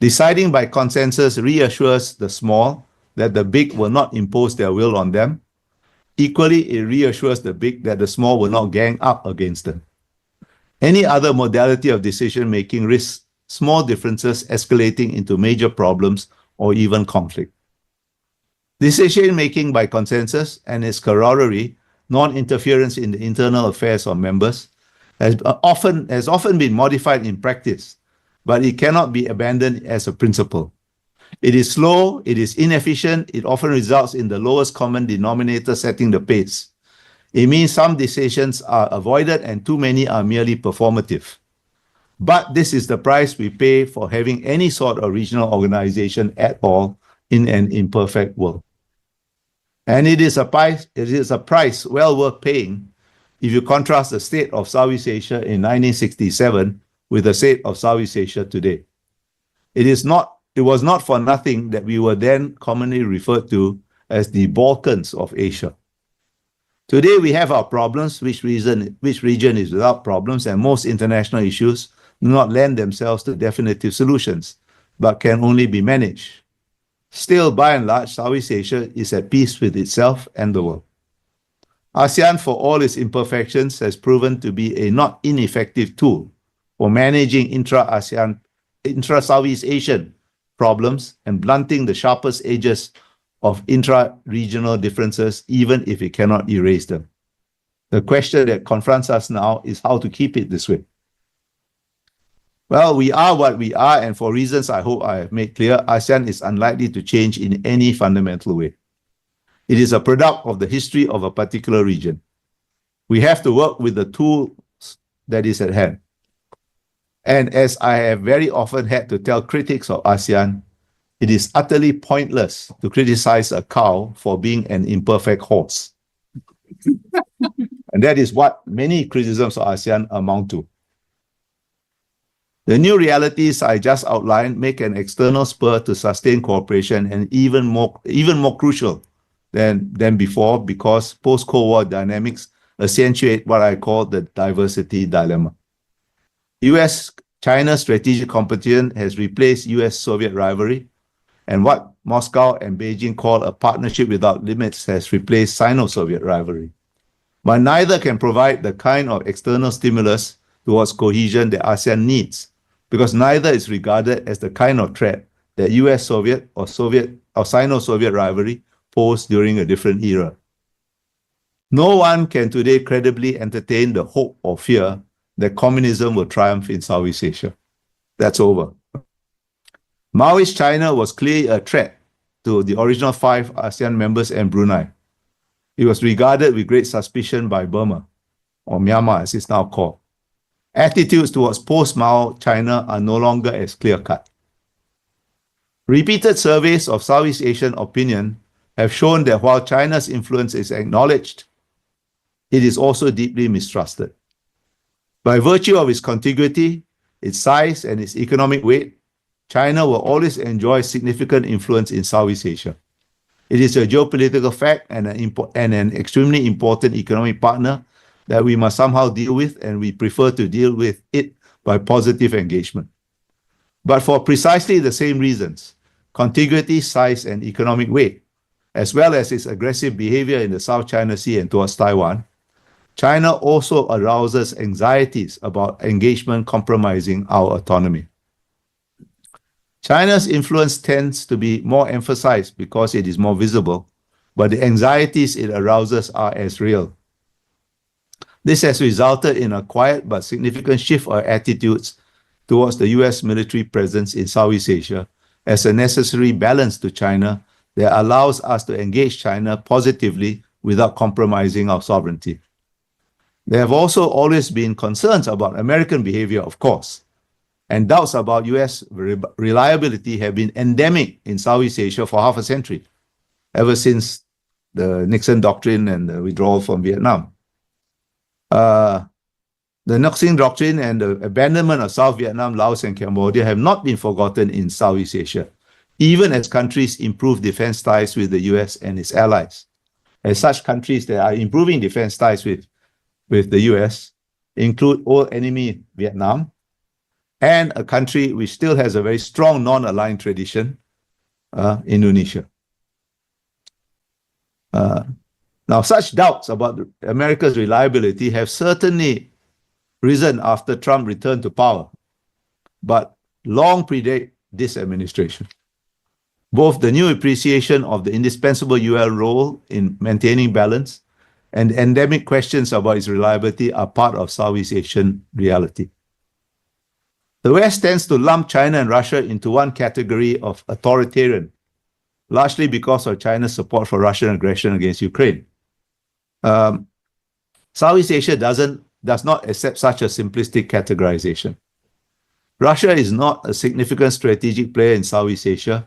Deciding by consensus reassures the small that the big will not impose their will on them. Equally, it reassures the big that the small will not gang up against them. Any other modality of decision-making risks small differences escalating into major problems or even conflict. Decision-making by consensus and its corollary, non-interference in the internal affairs of members, has often been modified in practice, but it cannot be abandoned as a principle. It is slow, it is inefficient, it often results in the lowest common denominator setting the pace. It means some decisions are avoided and too many are merely performative. But this is the price we pay for having any sort of regional organization at all in an imperfect world. And it is a price well worth paying if you contrast the state of Southeast Asia in 1967 with the state of Southeast Asia today. It was not for nothing that we were then commonly referred to as the Balkans of Asia. Today we have our problems, which region is without problems, and most international issues do not lend themselves to definitive solutions, but can only be managed. Still, by and large, Southeast Asia is at peace with itself and the world. ASEAN, for all its imperfections, has proven to be a not ineffective tool for managing intra-Southeast Asian problems and blunting the sharpest edges of intra-regional differences, even if it cannot erase them. The question that confronts us now is how to keep it this way. Well, we are what we are, and for reasons I hope I have made clear, ASEAN is unlikely to change in any fundamental way. It is a product of the history of a particular region. We have to work with the tools that is at hand. And as I have very often had to tell critics of ASEAN, it is utterly pointless to criticize a cow for being an imperfect horse. And that is what many criticisms of ASEAN amount to. The new realities I just outlined make an external spur to sustain cooperation and even more crucial than before, because post-Cold War dynamics accentuate what I call the diversity dilemma. US-China strategic competition has replaced US-Soviet rivalry, and what Moscow and Beijing call a partnership without limits has replaced Sino-Soviet rivalry. But neither can provide the kind of external stimulus towards cohesion that ASEAN needs, because neither is regarded as the kind of threat that US-Soviet or Sino-Soviet rivalry posed during a different era. No one can today credibly entertain the hope or fear that communism will triumph in Southeast Asia. That's over. Maoist China was clearly a threat to the original 5 ASEAN members and Brunei. It was regarded with great suspicion by Burma, or Myanmar as it's now called. Attitudes towards post-Mao China are no longer as clear-cut. Repeated surveys of Southeast Asian opinion have shown that while China's influence is acknowledged, it is also deeply mistrusted. By virtue of its contiguity, its size, and its economic weight, China will always enjoy significant influence in Southeast Asia. It is a geopolitical fact and an extremely important economic partner that we must somehow deal with, and we prefer to deal with it by positive engagement. But for precisely the same reasons, contiguity, size, and economic weight, as well as its aggressive behavior in the South China Sea and towards Taiwan, China also arouses anxieties about engagement compromising our autonomy. China's influence tends to be more emphasized because it is more visible, but the anxieties it arouses are as real. This has resulted in a quiet but significant shift of attitudes towards the US military presence in Southeast Asia as a necessary balance to China that allows us to engage China positively without compromising our sovereignty. There have also always been concerns about American behavior, of course, and doubts about US reliability have been endemic in Southeast Asia for half a century, ever since the Nixon Doctrine and the withdrawal from Vietnam. The Nixon Doctrine and the abandonment of South Vietnam, Laos, and Cambodia have not been forgotten in Southeast Asia, even as countries improve defense ties with the US and its allies. As such countries that are improving defense ties with the US include old enemy Vietnam, and a country which still has a very strong non-aligned tradition, Indonesia. Now, such doubts about America's reliability have certainly risen after Trump returned to power, but long predate this administration. Both the new appreciation of the indispensable UL role in maintaining balance and endemic questions about its reliability are part of Southeast Asian reality. The West tends to lump China and Russia into one category of authoritarian, largely because of China's support for Russian aggression against Ukraine. Southeast Asia does not accept such a simplistic categorization. Russia is not a significant strategic player in Southeast Asia,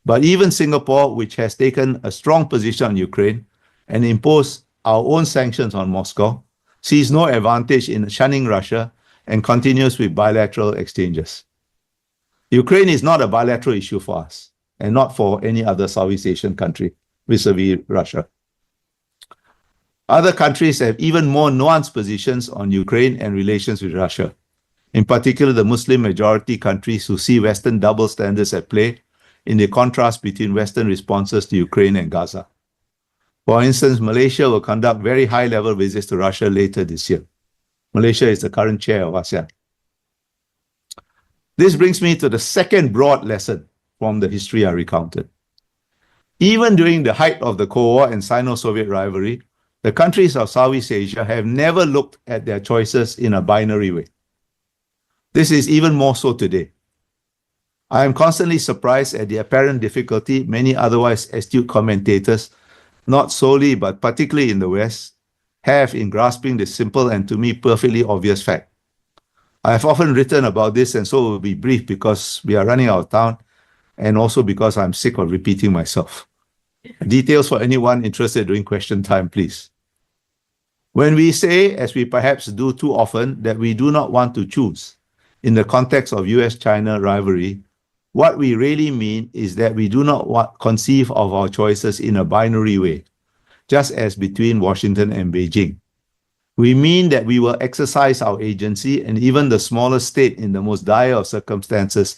but even Singapore, which has taken a strong position on Ukraine and imposed our own sanctions on Moscow, sees no advantage in shunning Russia and continues with bilateral exchanges. Ukraine is not a bilateral issue for us, and not for any other Southeast Asian country vis-a-vis Russia. Other countries have even more nuanced positions on Ukraine and relations with Russia, in particular the Muslim majority countries who see Western double standards at play in the contrast between Western responses to Ukraine and Gaza. For instance, Malaysia will conduct very high-level visits to Russia later this year. Malaysia is the current chair of ASEAN. This brings me to the second broad lesson from the history I recounted. Even during the height of the Cold War and Sino-Soviet rivalry, the countries of Southeast Asia have never looked at their choices in a binary way. This is even more so today. I am constantly surprised at the apparent difficulty many otherwise astute commentators, not solely but particularly in the West, have in grasping this simple and to me perfectly obvious fact. I have often written about this and so will be brief because we are running out of time and also because I'm sick of repeating myself. Details for anyone interested during question time, please. When we say, as we perhaps do too often, that we do not want to choose in the context of US-China rivalry, what we really mean is that we do not conceive of our choices in a binary way, just as between Washington and Beijing. We mean that we will exercise our agency, and even the smallest state in the most dire of circumstances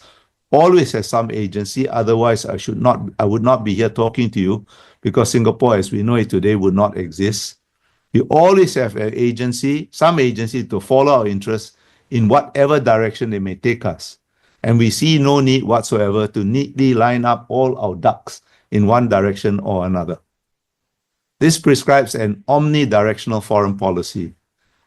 always has some agency. Otherwise, I would not be here talking to you, because Singapore, as we know it today, would not exist. We always have an agency, some agency to follow our interests in whatever direction they may take us. And we see no need whatsoever to neatly line up all our ducks in one direction or another. This prescribes an omnidirectional foreign policy.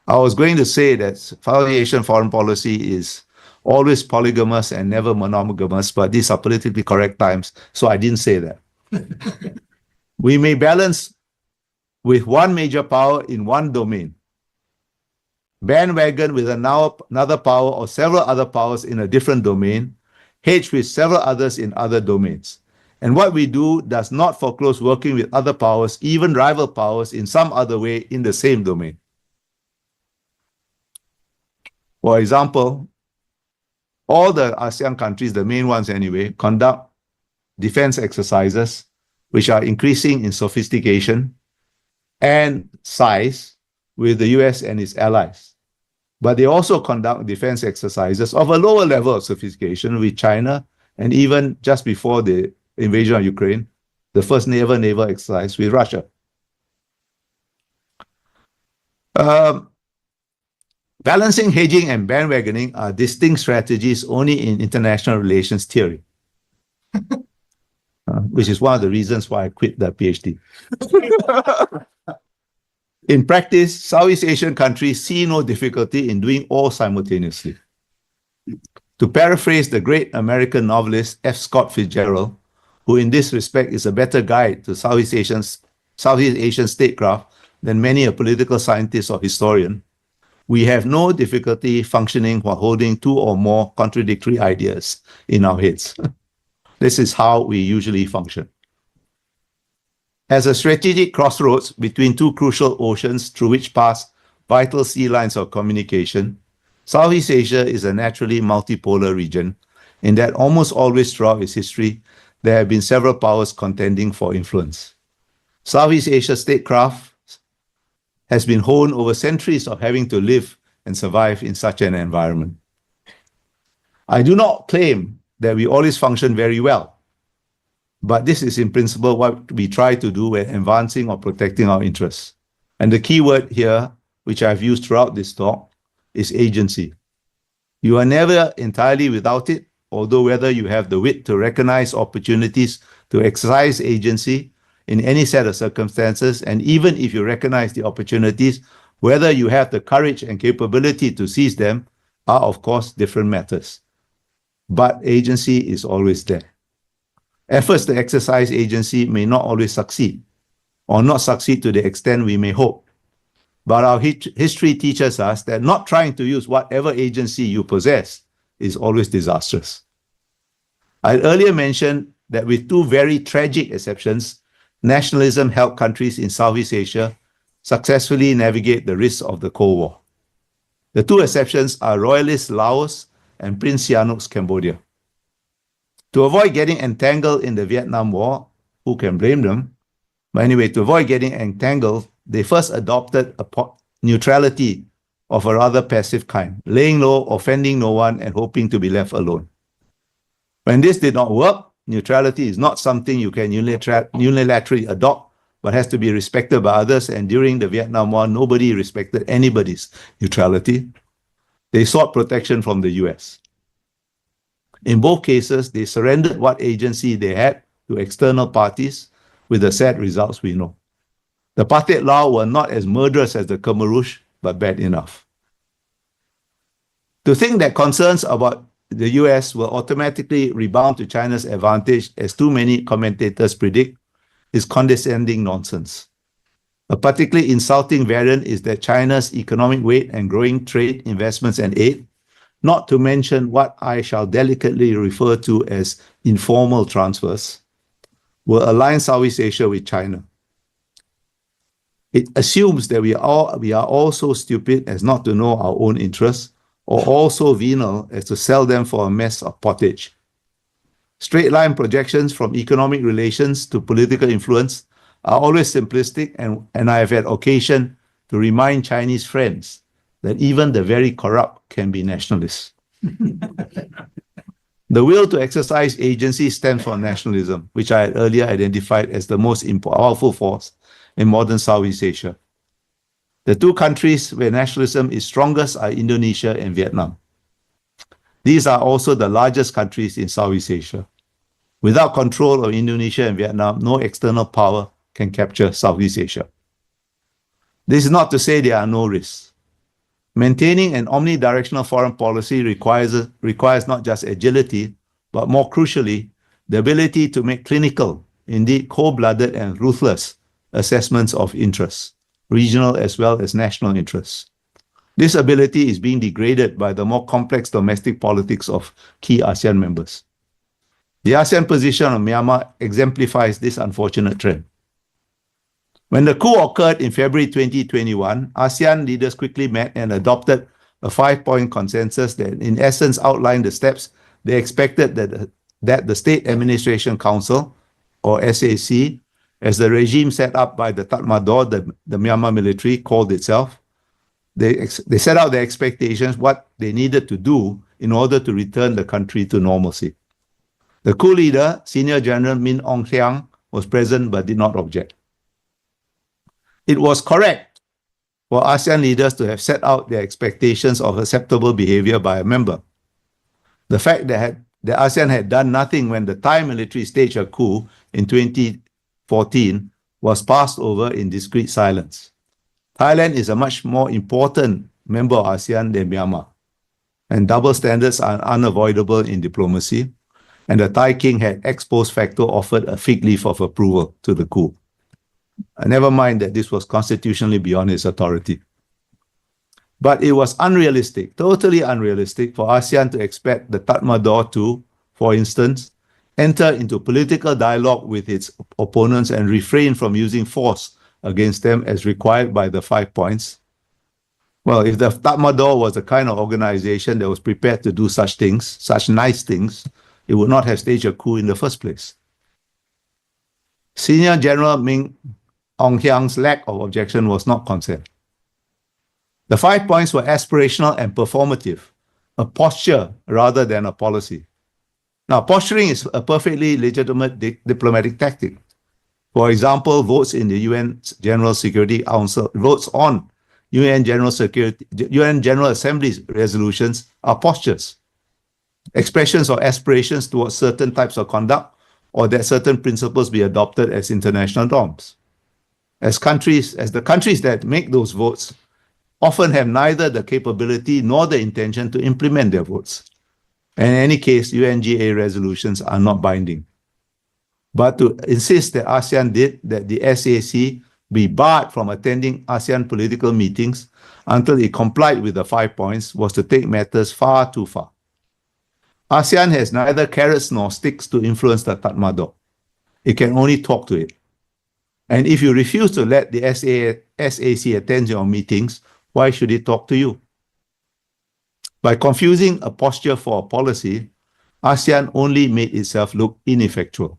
I was going to say that South Asian foreign policy is always polygamous and never monogamous, but these are politically correct times, so I didn't say that. We may balance with one major power in one domain, bandwagon with another power or several other powers in a different domain, hedge with several others in other domains. And what we do does not foreclose working with other powers, even rival powers, in some other way in the same domain. For example, all the ASEAN countries, the main ones anyway, conduct defense exercises, which are increasing in sophistication and size with the US and its allies. But they also conduct defense exercises of a lower level of sophistication with China, and even just before the invasion of Ukraine, the first ever naval exercise with Russia. Balancing, hedging, and bandwagoning are distinct strategies only in international relations theory, which is one of the reasons why I quit the PhD. In practice, Southeast Asian countries see no difficulty in doing all simultaneously. To paraphrase the great American novelist F. Scott Fitzgerald, who in this respect is a better guide to Southeast Asian statecraft than many a political scientist or historian, we have no difficulty functioning while holding two or more contradictory ideas in our heads. This is how we usually function. As a strategic crossroads between two crucial oceans through which pass vital sea lines of communication, Southeast Asia is a naturally multipolar region in that almost always throughout its history, there have been several powers contending for influence. Southeast Asia statecraft has been honed over centuries of having to live and survive in such an environment. I do not claim that we always function very well, but this is in principle what we try to do when advancing or protecting our interests. And the key word here, which I've used throughout this talk, is agency. You are never entirely without it, although whether you have the wit to recognize opportunities to exercise agency in any set of circumstances, and even if you recognize the opportunities, whether you have the courage and capability to seize them are, of course, different matters. But agency is always there. Efforts to exercise agency may not always succeed, or not succeed to the extent we may hope. But our history teaches us that not trying to use whatever agency you possess is always disastrous. I earlier mentioned that with two very tragic exceptions, nationalism helped countries in Southeast Asia successfully navigate the risks of the Cold War. The two exceptions are Royalist Laos and Prince Sihanouk's Cambodia. To avoid getting entangled in the Vietnam War, who can blame them? But anyway, to avoid getting entangled, they first adopted a neutrality of a rather passive kind, laying low, offending no one, and hoping to be left alone. When this did not work, neutrality is not something you can unilaterally adopt, but has to be respected by others. And during the Vietnam War, nobody respected anybody's neutrality. They sought protection from the US. In both cases, they surrendered what agency they had to external parties, with the sad results we know. The Pathet Lao were not as murderous as the Khmer Rouge, but bad enough. To think that concerns about the US will automatically rebound to China's advantage, as too many commentators predict, is condescending nonsense. A particularly insulting variant is that China's economic weight and growing trade, investments, and aid, not to mention what I shall delicately refer to as informal transfers, will align Southeast Asia with China. It assumes that we are all so stupid as not to know our own interests, or all so venal as to sell them for a mess of pottage. Straight line projections from economic relations to political influence are always simplistic, and I have had occasion to remind Chinese friends that even the very corrupt can be nationalists. The will to exercise agency stands for nationalism, which I had earlier identified as the most powerful force in modern Southeast Asia. The two countries where nationalism is strongest are Indonesia and Vietnam. These are also the largest countries in Southeast Asia. Without control of Indonesia and Vietnam, no external power can capture Southeast Asia. This is not to say there are no risks. Maintaining an omnidirectional foreign policy requires not just agility, but more crucially, the ability to make clinical, indeed cold-blooded and ruthless assessments of interests, regional as well as national interests. This ability is being degraded by the more complex domestic politics of key ASEAN members. The ASEAN position on Myanmar exemplifies this unfortunate trend. When the coup occurred in February 2021, ASEAN leaders quickly met and adopted a 5-point consensus that in essence outlined the steps they expected that the State Administration Council, or SAC, as the regime set up by the Tatmadaw, the Myanmar military, called itself, they set out their expectations, what they needed to do in order to return the country to normalcy. The coup leader, Senior General Min Aung Hlaing, was present but did not object. It was correct for ASEAN leaders to have set out their expectations of acceptable behavior by a member. The fact that the ASEAN had done nothing when the Thai military staged a coup in 2014 was passed over in discreet silence. Thailand is a much more important member of ASEAN than Myanmar, and double standards are unavoidable in diplomacy, and the Thai king had ex post facto offered a fig leaf of approval to the coup. Never mind that this was constitutionally beyond his authority. But it was unrealistic, totally unrealistic, for ASEAN to expect the Tatmadaw to, for instance, enter into political dialogue with its opponents and refrain from using force against them as required by the 5 points. Well, if the Tatmadaw was the kind of organization that was prepared to do such things, such nice things, it would not have staged a coup in the first place. Senior General Min Aung Hlaing's lack of objection was not consent. The 5 points were aspirational and performative, a posture rather than a policy. Now, posturing is a perfectly legitimate diplomatic tactic. For example, votes in the UN General Security Council, votes on UN General Assembly's resolutions are postures, expressions of aspirations towards certain types of conduct, or that certain principles be adopted as international norms. As the countries that make those votes often have neither the capability nor the intention to implement their votes. And in any case, UNGA resolutions are not binding. But to insist that ASEAN did that the SAC be barred from attending ASEAN political meetings until it complied with the 5 points was to take matters far too far. ASEAN has neither carrots nor sticks to influence the Tatmadaw. It can only talk to it. And if you refuse to let the SAC attend your meetings, why should it talk to you? By confusing a posture for a policy, ASEAN only made itself look ineffectual.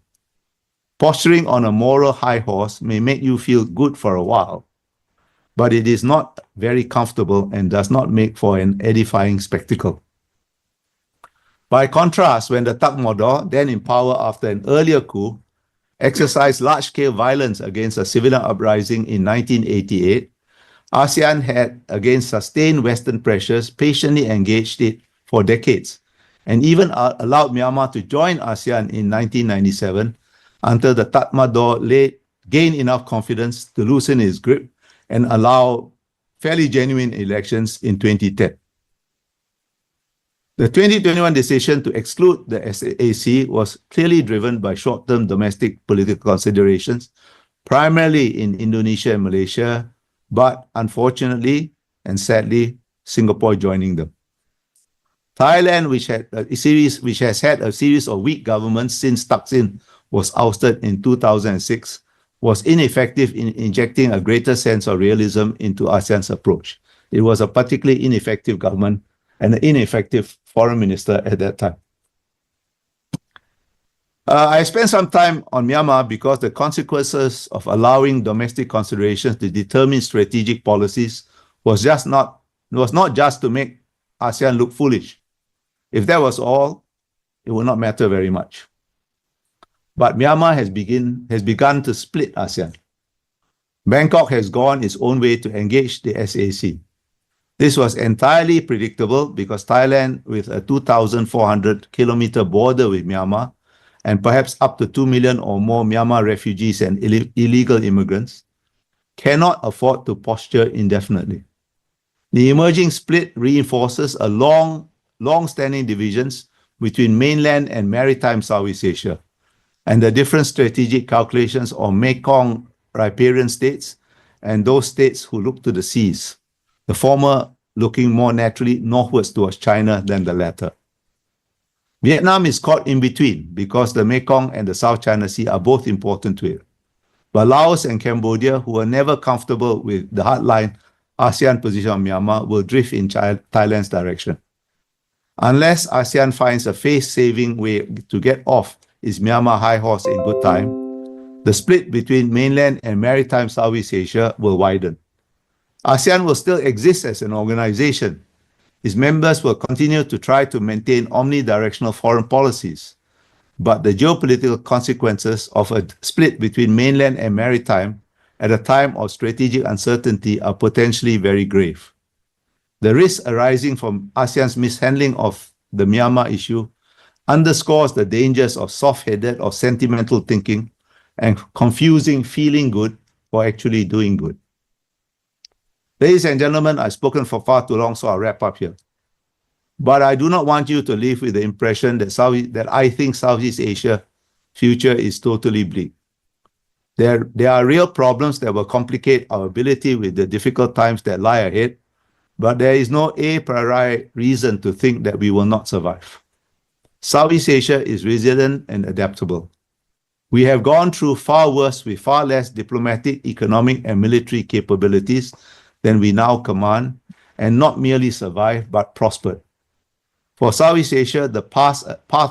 Posturing on a moral high horse may make you feel good for a while, but it is not very comfortable and does not make for an edifying spectacle. By contrast, when the Tatmadaw, then in power after an earlier coup, exercised large-scale violence against a civilian uprising in 1988, ASEAN had, against sustained Western pressures, patiently engaged it for decades, and even allowed Myanmar to join ASEAN in 1997 until the Tatmadaw gained enough confidence to loosen its grip and allow fairly genuine elections in 2010. The 2021 decision to exclude the SAC was clearly driven by short-term domestic political considerations primarily in Indonesia and Malaysia, but unfortunately and sadly, Singapore joining them. Thailand, which has had a series of weak governments since Thaksin was ousted in 2006, was ineffective in injecting a greater sense of realism into ASEAN's approach. It was a particularly ineffective government and an ineffective foreign minister at that time. I spent some time on Myanmar because the consequences of allowing domestic considerations to determine strategic policies was not just to make ASEAN look foolish. If that was all, it would not matter very much. But Myanmar has begun to split ASEAN. Bangkok has gone its own way to engage the SAC. This was entirely predictable because Thailand, with a 2,400-kilometer border with Myanmar, and perhaps up to 2 million or more Myanmar refugees and illegal immigrants, cannot afford to posture indefinitely. The emerging split reinforces a long-standing divisions between mainland and maritime Southeast Asia, and the different strategic calculations of Mekong riparian states and those states who look to the seas, the former looking more naturally northwards towards China than the latter. Vietnam is caught in between because the Mekong and the South China Sea are both important to it. But Laos and Cambodia, who are never comfortable with the hardline ASEAN position on Myanmar, will drift in Thailand's direction. Unless ASEAN finds a face-saving way to get off its Myanmar high horse in good time, the split between mainland and maritime Southeast Asia will widen. ASEAN will still exist as an organization. Its members will continue to try to maintain omnidirectional foreign policies, but the geopolitical consequences of a split between mainland and maritime at a time of strategic uncertainty are potentially very grave. The risk arising from ASEAN's mishandling of the Myanmar issue underscores the dangers of soft-headed or sentimental thinking and confusing feeling good for actually doing good. Ladies and gentlemen, I've spoken for far too long, so I'll wrap up here. But I do not want you to leave with the impression that I think Southeast Asia future is totally bleak. There are real problems that will complicate our ability with the difficult times that lie ahead, but there is no a priori reason to think that we will not survive. Southeast Asia is resilient and adaptable. We have gone through far worse with far less diplomatic, economic, and military capabilities than we now command, and not merely survived, but prospered. For Southeast Asia, the path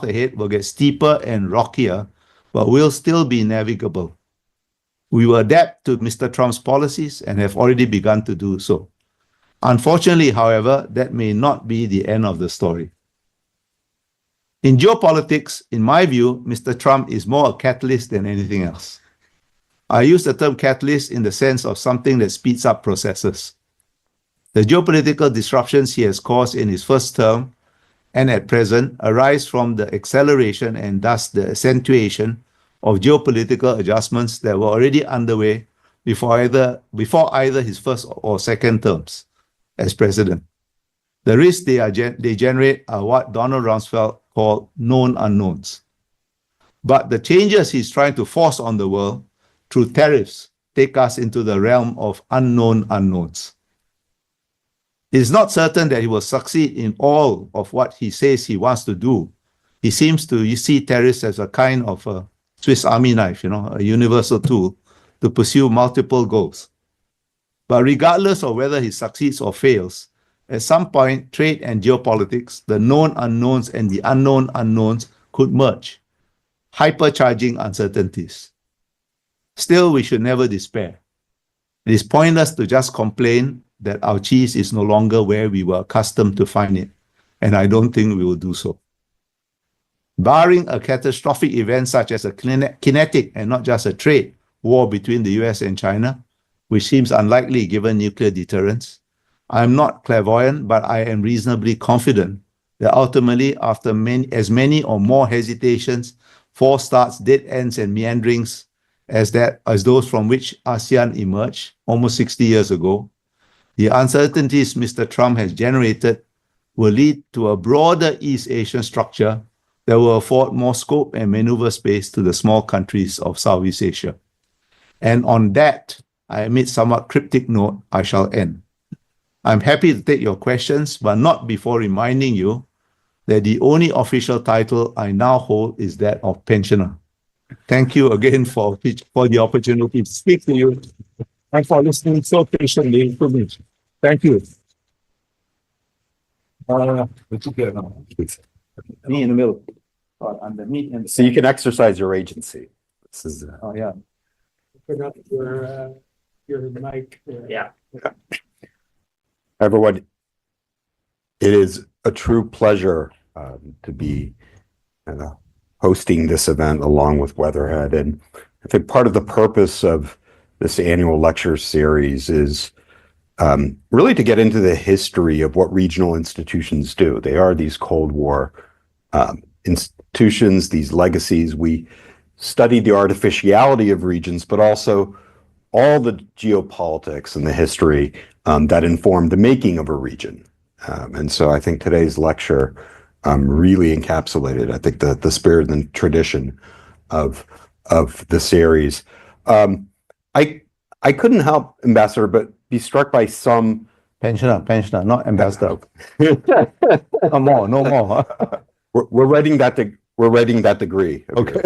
ahead will get steeper and rockier, but will still be navigable. We will adapt to Mr. Trump's policies and have already begun to do so. Unfortunately, however, that may not be the end of the story. In geopolitics, in my view, Mr. Trump is more a catalyst than anything else. I use the term catalyst in the sense of something that speeds up processes. The geopolitical disruptions he has caused in his first term and at present arise from the acceleration and thus the accentuation of geopolitical adjustments that were already underway before either his first or second terms as president. The risks they generate are what Donald Rumsfeld called known unknowns. But the changes he's trying to force on the world through tariffs take us into the realm of unknown unknowns. It is not certain that he will succeed in all of what he says he wants to do. He seems to see tariffs as a kind of a Swiss Army knife, a universal tool to pursue multiple goals. But regardless of whether he succeeds or fails, at some point, trade and geopolitics, the known unknowns and the unknown unknowns could merge, hypercharging uncertainties. Still, we should never despair. It is pointless to just complain that our cheese is no longer where we were accustomed to find it, and I don't think we will do so. Barring a catastrophic event such as a kinetic and not just a trade war between the US and China, which seems unlikely given nuclear deterrence, I am not clairvoyant, but I am reasonably confident that ultimately, after as many or more hesitations, false starts, dead ends, and meanderings as those from which ASEAN emerged almost 60 years ago, the uncertainties Mr. Trump has generated will lead to a broader East Asian structure that will afford more scope and maneuver space to the small countries of Southeast Asia. And on that, I made somewhat cryptic note, I shall end. I'm happy to take your questions, but not before reminding you that the only official title I now hold is that of pensioner. Thank you again for the opportunity to speak to you and for listening so patiently to me. Thank you. What you get now? Me in the middle. Underneath and So you can exercise your agency. This is oh yeah. Put up your mic there. Yeah. everyone. It is a true pleasure to be hosting this event along with Weatherhead, and I think part of the purpose of this annual lecture series is really to get into the history of what regional institutions do. They are these Cold War institutions, these legacies. We study the artificiality of regions, but also all the geopolitics and the history that informed the making of a region. And so I think today's lecture really encapsulated, I think, the spirit and tradition of the series. I couldn't help, Ambassador, but be struck by some Pensioner, not ambassador. No more, no more. We're writing that degree. Okay.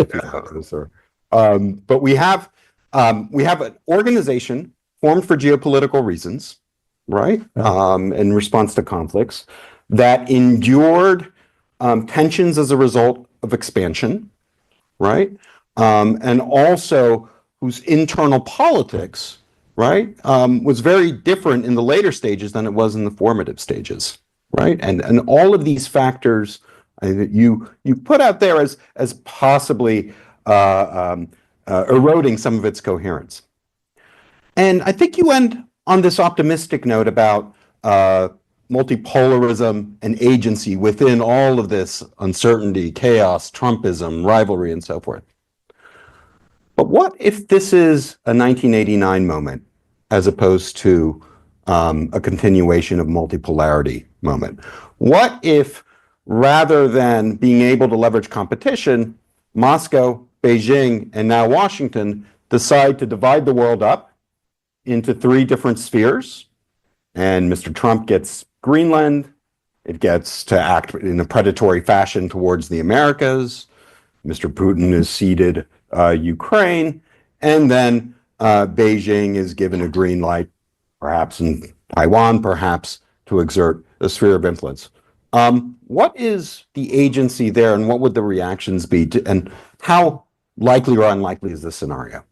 Sir. But we have an organization formed for geopolitical reasons, right? In response to conflicts that endured tensions as a result of expansion, right? And also whose internal politics, right, was very different in the later stages than it was in the formative stages, right? And all of these factors you put out there as possibly eroding some of its coherence. And I think you end on this optimistic note about multipolarism and agency within all of this uncertainty, chaos, Trumpism, rivalry, and so forth. But what if this is a 1989 moment as opposed to a continuation of multipolarity moment? What if, rather than being able to leverage competition, Moscow, Beijing, and now Washington decide to divide the world up into three different spheres, and Mr. Trump gets Greenland, it gets to act in a predatory fashion towards the Americas, Mr. Putin is ceded Ukraine, and then Beijing is given a green light, perhaps in Taiwan, perhaps to exert a sphere of influence. What is the agency there, and what would the reactions be to, and how likely or unlikely is this scenario?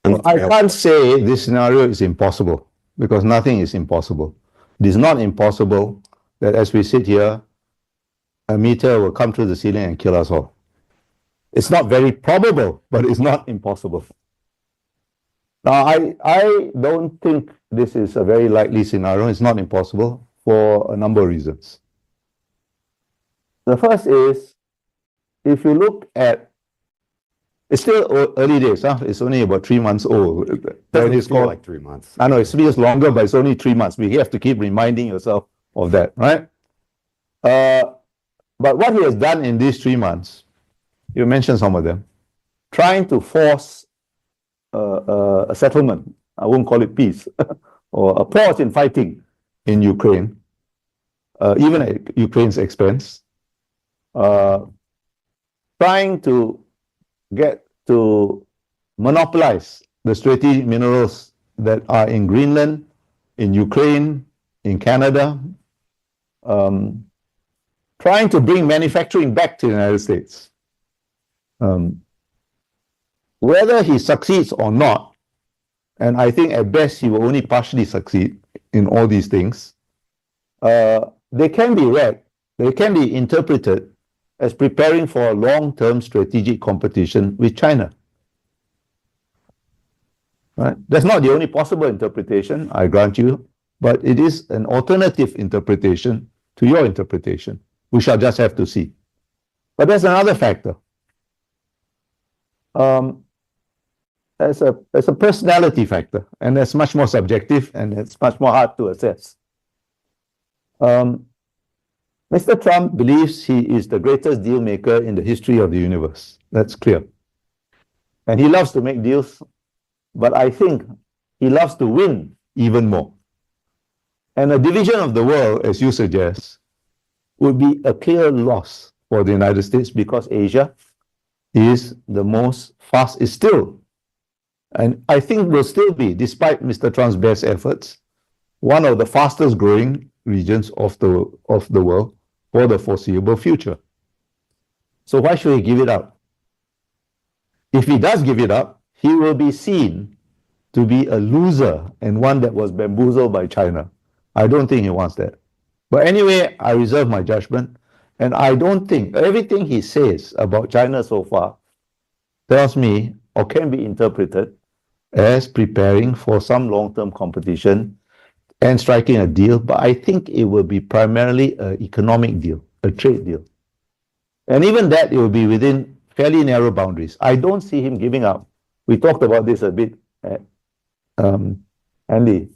Well, I can't say this scenario is impossible, because nothing is impossible. It is not impossible that as we sit here, a meteor will come through the ceiling and kill us all. It's not very probable, but it's not impossible. Now, I don't think this is a very likely scenario. It's not impossible for a number of reasons. The first is, if you look at, it's still early days, huh? It's only about 3 months old. It's called like 3 months. I know it feels longer, but it's only 3 months. We have to keep reminding yourself of that, right? But what he has done in these 3 months, you mentioned some of them, trying to force a settlement, I won't call it peace, or a pause in fighting in Ukraine, even at Ukraine's expense, trying to get to monopolize the strategic minerals that are in Greenland, in Ukraine, in Canada, trying to bring manufacturing back to the United States. Whether he succeeds or not, and I think at best he will only partially succeed in all these things, they can be read, they can be interpreted as preparing for a long-term strategic competition with China. Right? That's not the only possible interpretation, I grant you, but it is an alternative interpretation to your interpretation. We shall just have to see. But there's another factor. As a personality factor, and that's much more subjective, and it's much more hard to assess. Mr. Trump believes he is the greatest deal maker in the history of the universe. That's clear. And he loves to make deals, but I think he loves to win even more. And a division of the world, as you suggest, would be a clear loss for the United States because Asia is the most fast, is still, and I think will still be, despite Mr. Trump's best efforts, one of the fastest growing regions of the world for the foreseeable future. So why should he give it up? If he does give it up, he will be seen to be a loser and one that was bamboozled by China. I don't think he wants that. But anyway, I reserve my judgment. And I don't think everything he says about China so far tells me or can be interpreted as preparing for some long-term competition and striking a deal. But I think it will be primarily an economic deal, a trade deal. And even that, it will be within fairly narrow boundaries. I don't see him giving up. We talked about this a bit at Andy.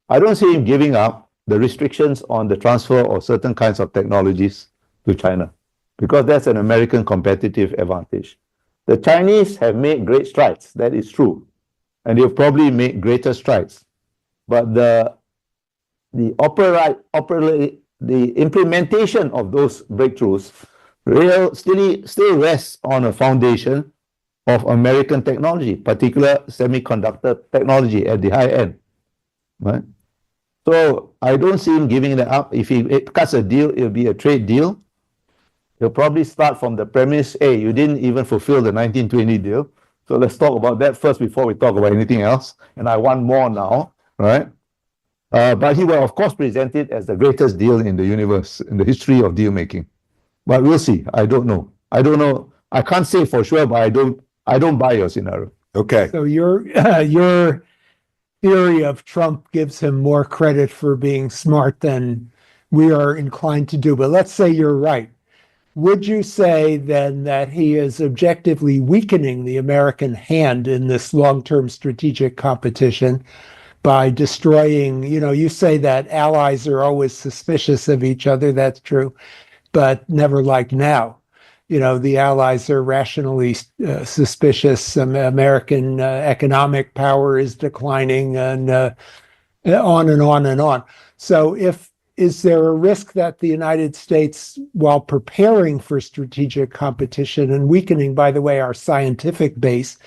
I don't see him giving up the restrictions on the transfer of certain kinds of technologies to China, because that's an American competitive advantage. The Chinese have made great strides, that is true, and they'll probably make greater strides. But the implementation of those breakthroughs still rests on a foundation of American technology, particular semiconductor technology at the high end, right? So I don't see him giving it up. If he cuts a deal, it'll be a trade deal. He'll probably start from the premise, hey, you didn't even fulfill the 1920 deal. So let's talk about that first before we talk about anything else. And I want more now, right? But he will, of course, present it as the greatest deal in the universe, in the history of deal making. But we'll see. I don't know. I can't say for sure, but I don't buy your scenario. Okay. So your theory of Trump gives him more credit for being smart than we are inclined to do. But let's say you're right. Would you say then that he is objectively weakening the American hand in this long-term strategic competition by destroying, you say that allies are always suspicious of each other. That's true, but never like now. The allies are rationally suspicious. American economic power is declining, and on and on and on. So is there a risk that the United States, while preparing for strategic competition and weakening, by the way, our scientific base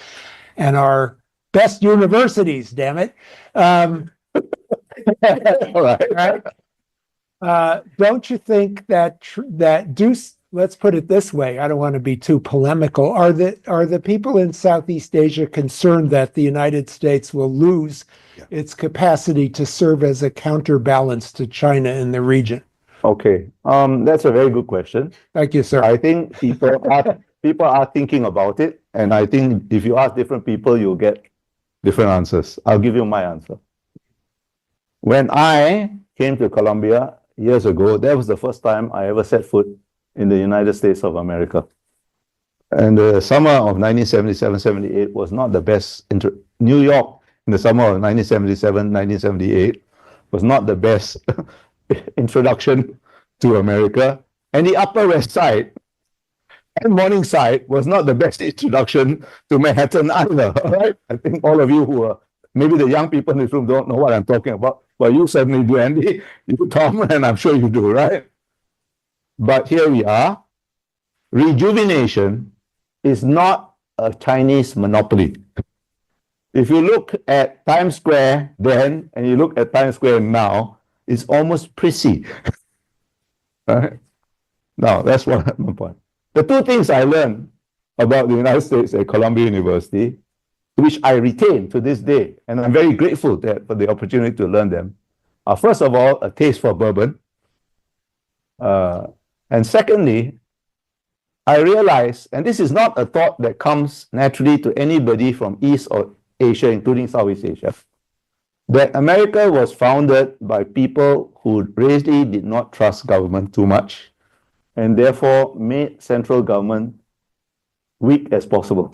and our best universities, damn it, All right. right? Don't you think let's put it this way, I don't want to be too polemical. Are the people in Southeast Asia concerned that the United States will lose its capacity to serve as a counterbalance to China in the region? Okay, that's a very good question. Thank you, sir. I think people are thinking about it, and I think if you ask different people, you'll get different answers. I'll give you my answer. When I came to Colombia years ago, that was the first time I ever set foot in the United States of America. And the summer of 1977-78 was not the best. New York in the summer of 1977-1978 was not the best introduction to America. And the Upper West Side and Morningside was not the best introduction to Manhattan either. Right? I think all of you who are, maybe the young people in this room don't know what I'm talking about, but you certainly do, Andy, you, Tom, and I'm sure you do, right? But here we are. Rejuvenation is not a Chinese monopoly. If you look at Times Square then, and you look at Times Square now, it's almost prissy. Right? Now, that's my point. The two things I learned about the United States at Columbia University, which I retain to this day, and I'm very grateful for the opportunity to learn them, are first of all, a taste for bourbon. And secondly, I realized, and this is not a thought that comes naturally to anybody from East or Asia, including Southeast Asia, that America was founded by people who really did not trust government too much, and therefore made central government weak as possible.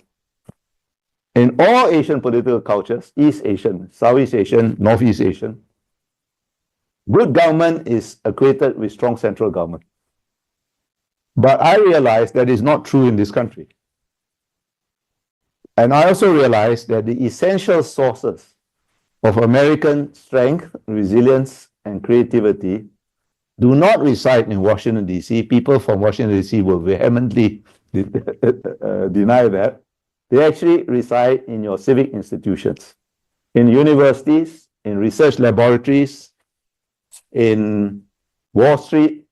In all Asian political cultures, East Asian, Southeast Asian, Northeast Asian, good government is equated with strong central government. But I realized that is not true in this country. And I also realized that the essential sources of American strength, resilience, and creativity do not reside in Washington, D.C. People from Washington, D.C. will vehemently deny that. They actually reside in your civic institutions, in universities, in research laboratories, in Wall Street,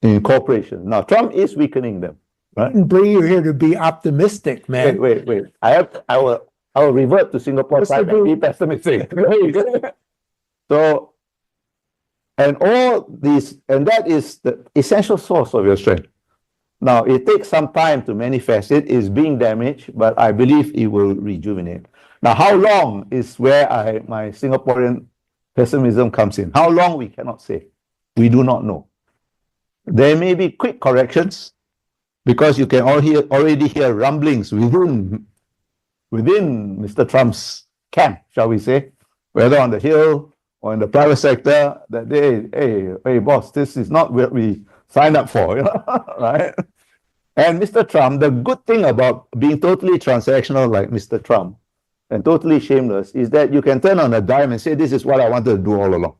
in corporations. Now, Trump is weakening them, right? And bring you here to be optimistic, man. Wait. I will revert to Singapore side and be pessimistic. So, and all these, and that is the essential source of your strength. Now, it takes some time to manifest. It is being damaged, but I believe it will rejuvenate. Now, how long is where my Singaporean pessimism comes in? How long, we cannot say. We do not know. There may be quick corrections because you can already hear rumblings within Mr. Trump's camp, shall we say, whether on the Hill or in the private sector, that hey, boss, this is not what we signed up for, right? And Mr. Trump, the good thing about being totally transactional like Mr. Trump and totally shameless is that you can turn on a dime and say, this is what I wanted to do all along.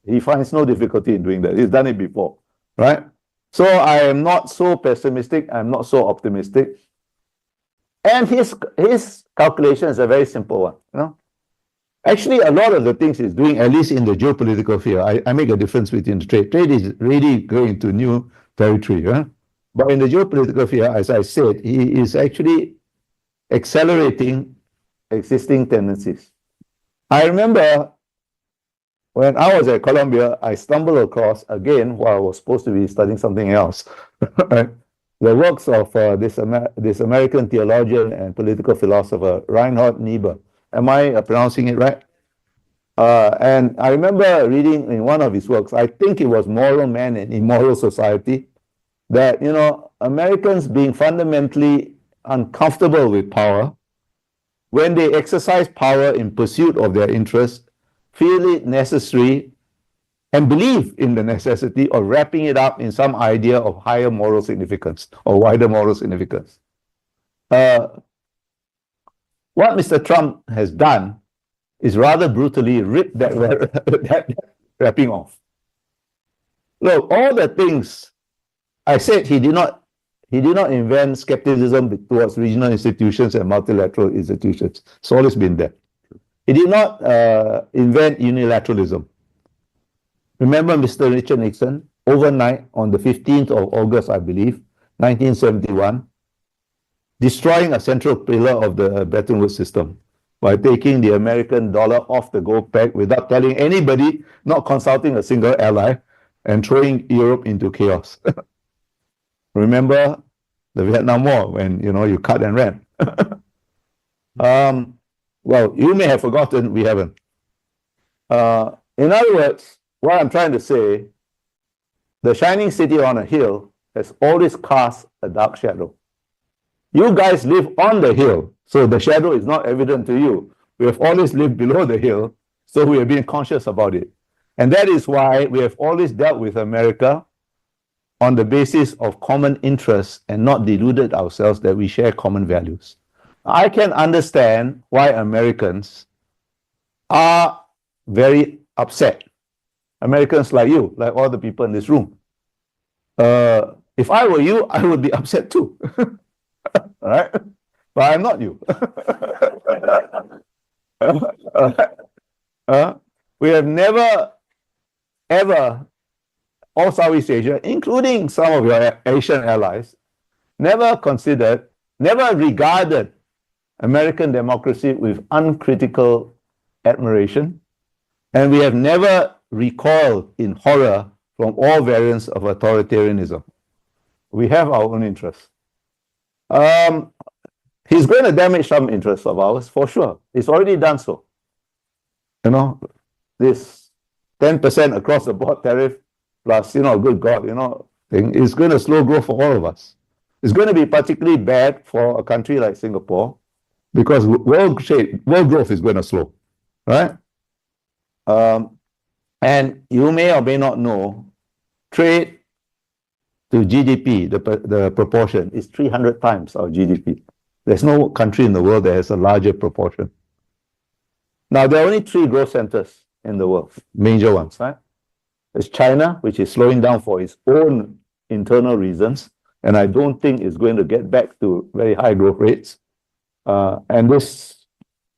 He finds no difficulty in doing that. He's done it before, right? So I am not so pessimistic. I'm not so optimistic. And his calculation is a very simple one, Actually, a lot of the things he's doing, at least in the geopolitical field, I make a difference between the trade. Trade is really going into new territory, But in the geopolitical field, as I said, he is actually accelerating existing tendencies. I remember when I was at Columbia, I stumbled across, again, while I was supposed to be studying something else, the works of this American theologian and political philosopher, Reinhold Niebuhr. Am I pronouncing it right? And I remember reading in one of his works, I think it was Moral Man and Immoral Society, that, Americans being fundamentally uncomfortable with power, when they exercise power in pursuit of their interests, feel it necessary and believe in the necessity of wrapping it up in some idea of higher moral significance or wider moral significance. What Mr. Trump has done is rather brutally rip that wrapping off. Look, all the things I said, he did not invent skepticism towards regional institutions and multilateral institutions. It's always been there. He did not invent unilateralism. Remember Mr. Richard Nixon, overnight on the 15th of August, I believe, 1971, destroying a central pillar of the Bretton Woods system by taking the American dollar off the gold peg without telling anybody, not consulting a single ally, and throwing Europe into chaos. Remember the Vietnam War when, you cut and ran. Well, you may have forgotten, we haven't. In other words, what I'm trying to say, the shining city on a hill has always cast a dark shadow. You guys live on the hill, so the shadow is not evident to you. We have always lived below the hill, so we have been conscious about it. And that is why we have always dealt with America on the basis of common interests and not deluded ourselves that we share common values. I can understand why Americans are very upset. Americans like you, like all the people in this room. If I were you, I would be upset too. All right? But I'm not you. We have never, ever, all Southeast Asia, including some of your Asian allies, never regarded American democracy with uncritical admiration, and we have never recoiled in horror from all variants of authoritarianism. We have our own interests. He's going to damage some interests of ours, for sure. He's already done so. This 10% across the board tariff plus, good God, thing is going to slow growth for all of us. It's going to be particularly bad for a country like Singapore because world growth is going to slow, right? And you may or may not know, trade to GDP, the proportion is 300 times our GDP. There's no country in the world that has a larger proportion. Now, there are only 3 growth centers in the world, major ones, right? There's China, which is slowing down for its own internal reasons, and I don't think it's going to get back to very high growth rates. And this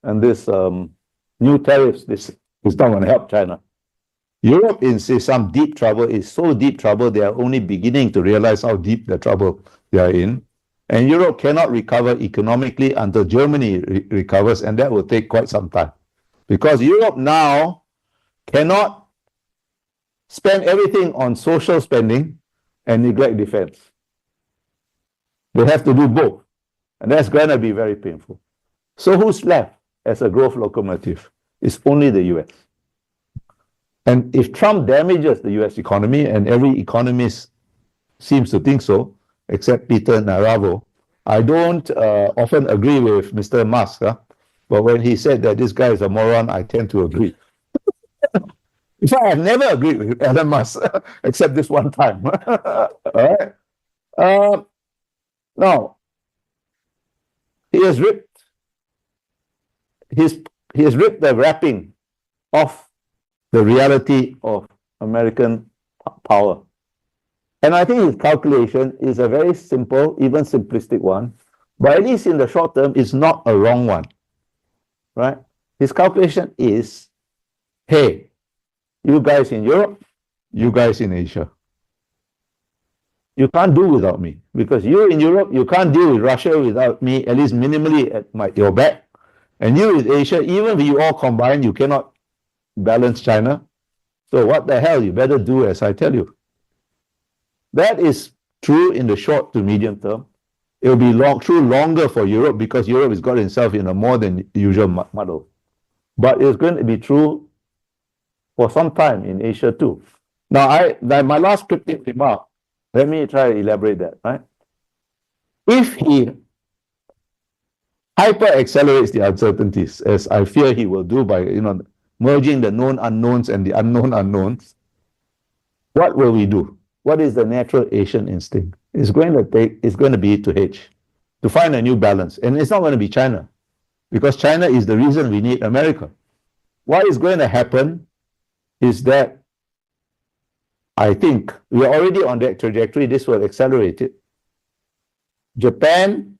new tariffs, this is not going to help China. Europe is in some deep trouble. It's so deep trouble, they are only beginning to realize how deep the trouble they are in. And Europe cannot recover economically until Germany recovers, and that will take quite some time. Because Europe now cannot spend everything on social spending and neglect defense. They have to do both. And that's going to be very painful. So who's left as a growth locomotive? It's only the US. And if Trump damages the US economy, and every economist seems to think so, except Peter Naravo, I don't often agree with Mr. Musk, but when he said that this guy is a moron, I tend to agree. In fact, I've never agreed with Elon Musk, except this one time. All right. Now, he has ripped the wrapping off the reality of American power. And I think his calculation is a very simple, even simplistic one, but at least in the short term, it's not a wrong one, right? His calculation is, hey, you guys in Europe, you guys in Asia, you can't do without me, because you in Europe, you can't deal with Russia without me, at least minimally at your back. And you with Asia, even if you all combine, you cannot balance China. So what the hell, you better do as I tell you. That is true in the short to medium term. It will be true longer for Europe, because Europe has got itself in a more than usual muddle. But it's going to be true for some time in Asia too. Now, my last cryptic remark, let me try to elaborate that, right? If he hyper accelerates the uncertainties, as I fear he will do by merging the known unknowns and the unknown unknowns, what will we do? What is the natural Asian instinct? It's going to be to hedge, to find a new balance. And it's not going to be China, because China is the reason we need America. What is going to happen is that I think we're already on that trajectory. This will accelerate it. Japan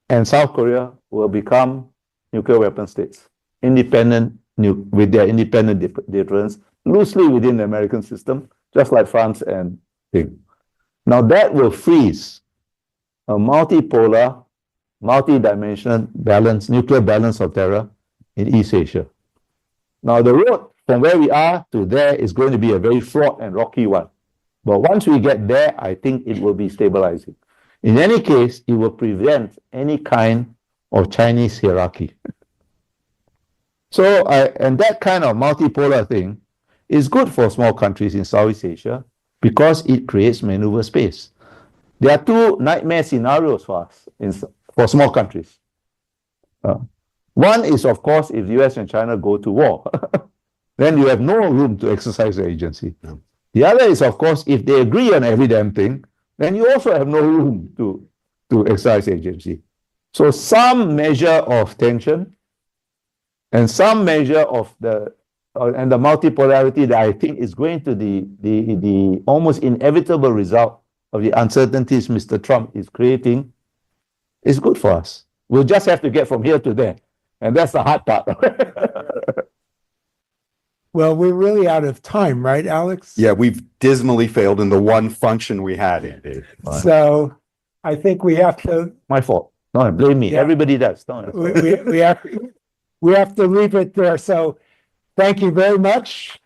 and South Korea will become nuclear weapon states, independent with their independent deterrence, loosely within the American system, just like France and Britain. Now that will freeze a multipolar, multi-dimensional balance, nuclear balance of terror in East Asia. Now the road from where we are to there is going to be a very fraught and rocky one. But once we get there, I think it will be stabilizing. In any case, it will prevent any kind of Chinese hierarchy. So, and that kind of multipolar thing is good for small countries in Southeast Asia, because it creates maneuver space. There are 2 nightmare scenarios for us, for small countries. One is, of course, if the US and China go to war, then you have no room to exercise the agency. No. The other is, of course, if they agree on every damn thing, then you also have no room to exercise agency. So some measure of tension and some measure of the multipolarity that I think is going to the almost inevitable result of the uncertainties Mr. Trump is creating is good for us. We'll just have to get from here to there. And that's the hard part. Well, we're really out of time, right, Alex? Yeah, we've dismally failed in the one function we had, Andy. So I think we have to... My fault. Don't blame me. Yeah. Everybody does. We have to leave it there. So thank you very much.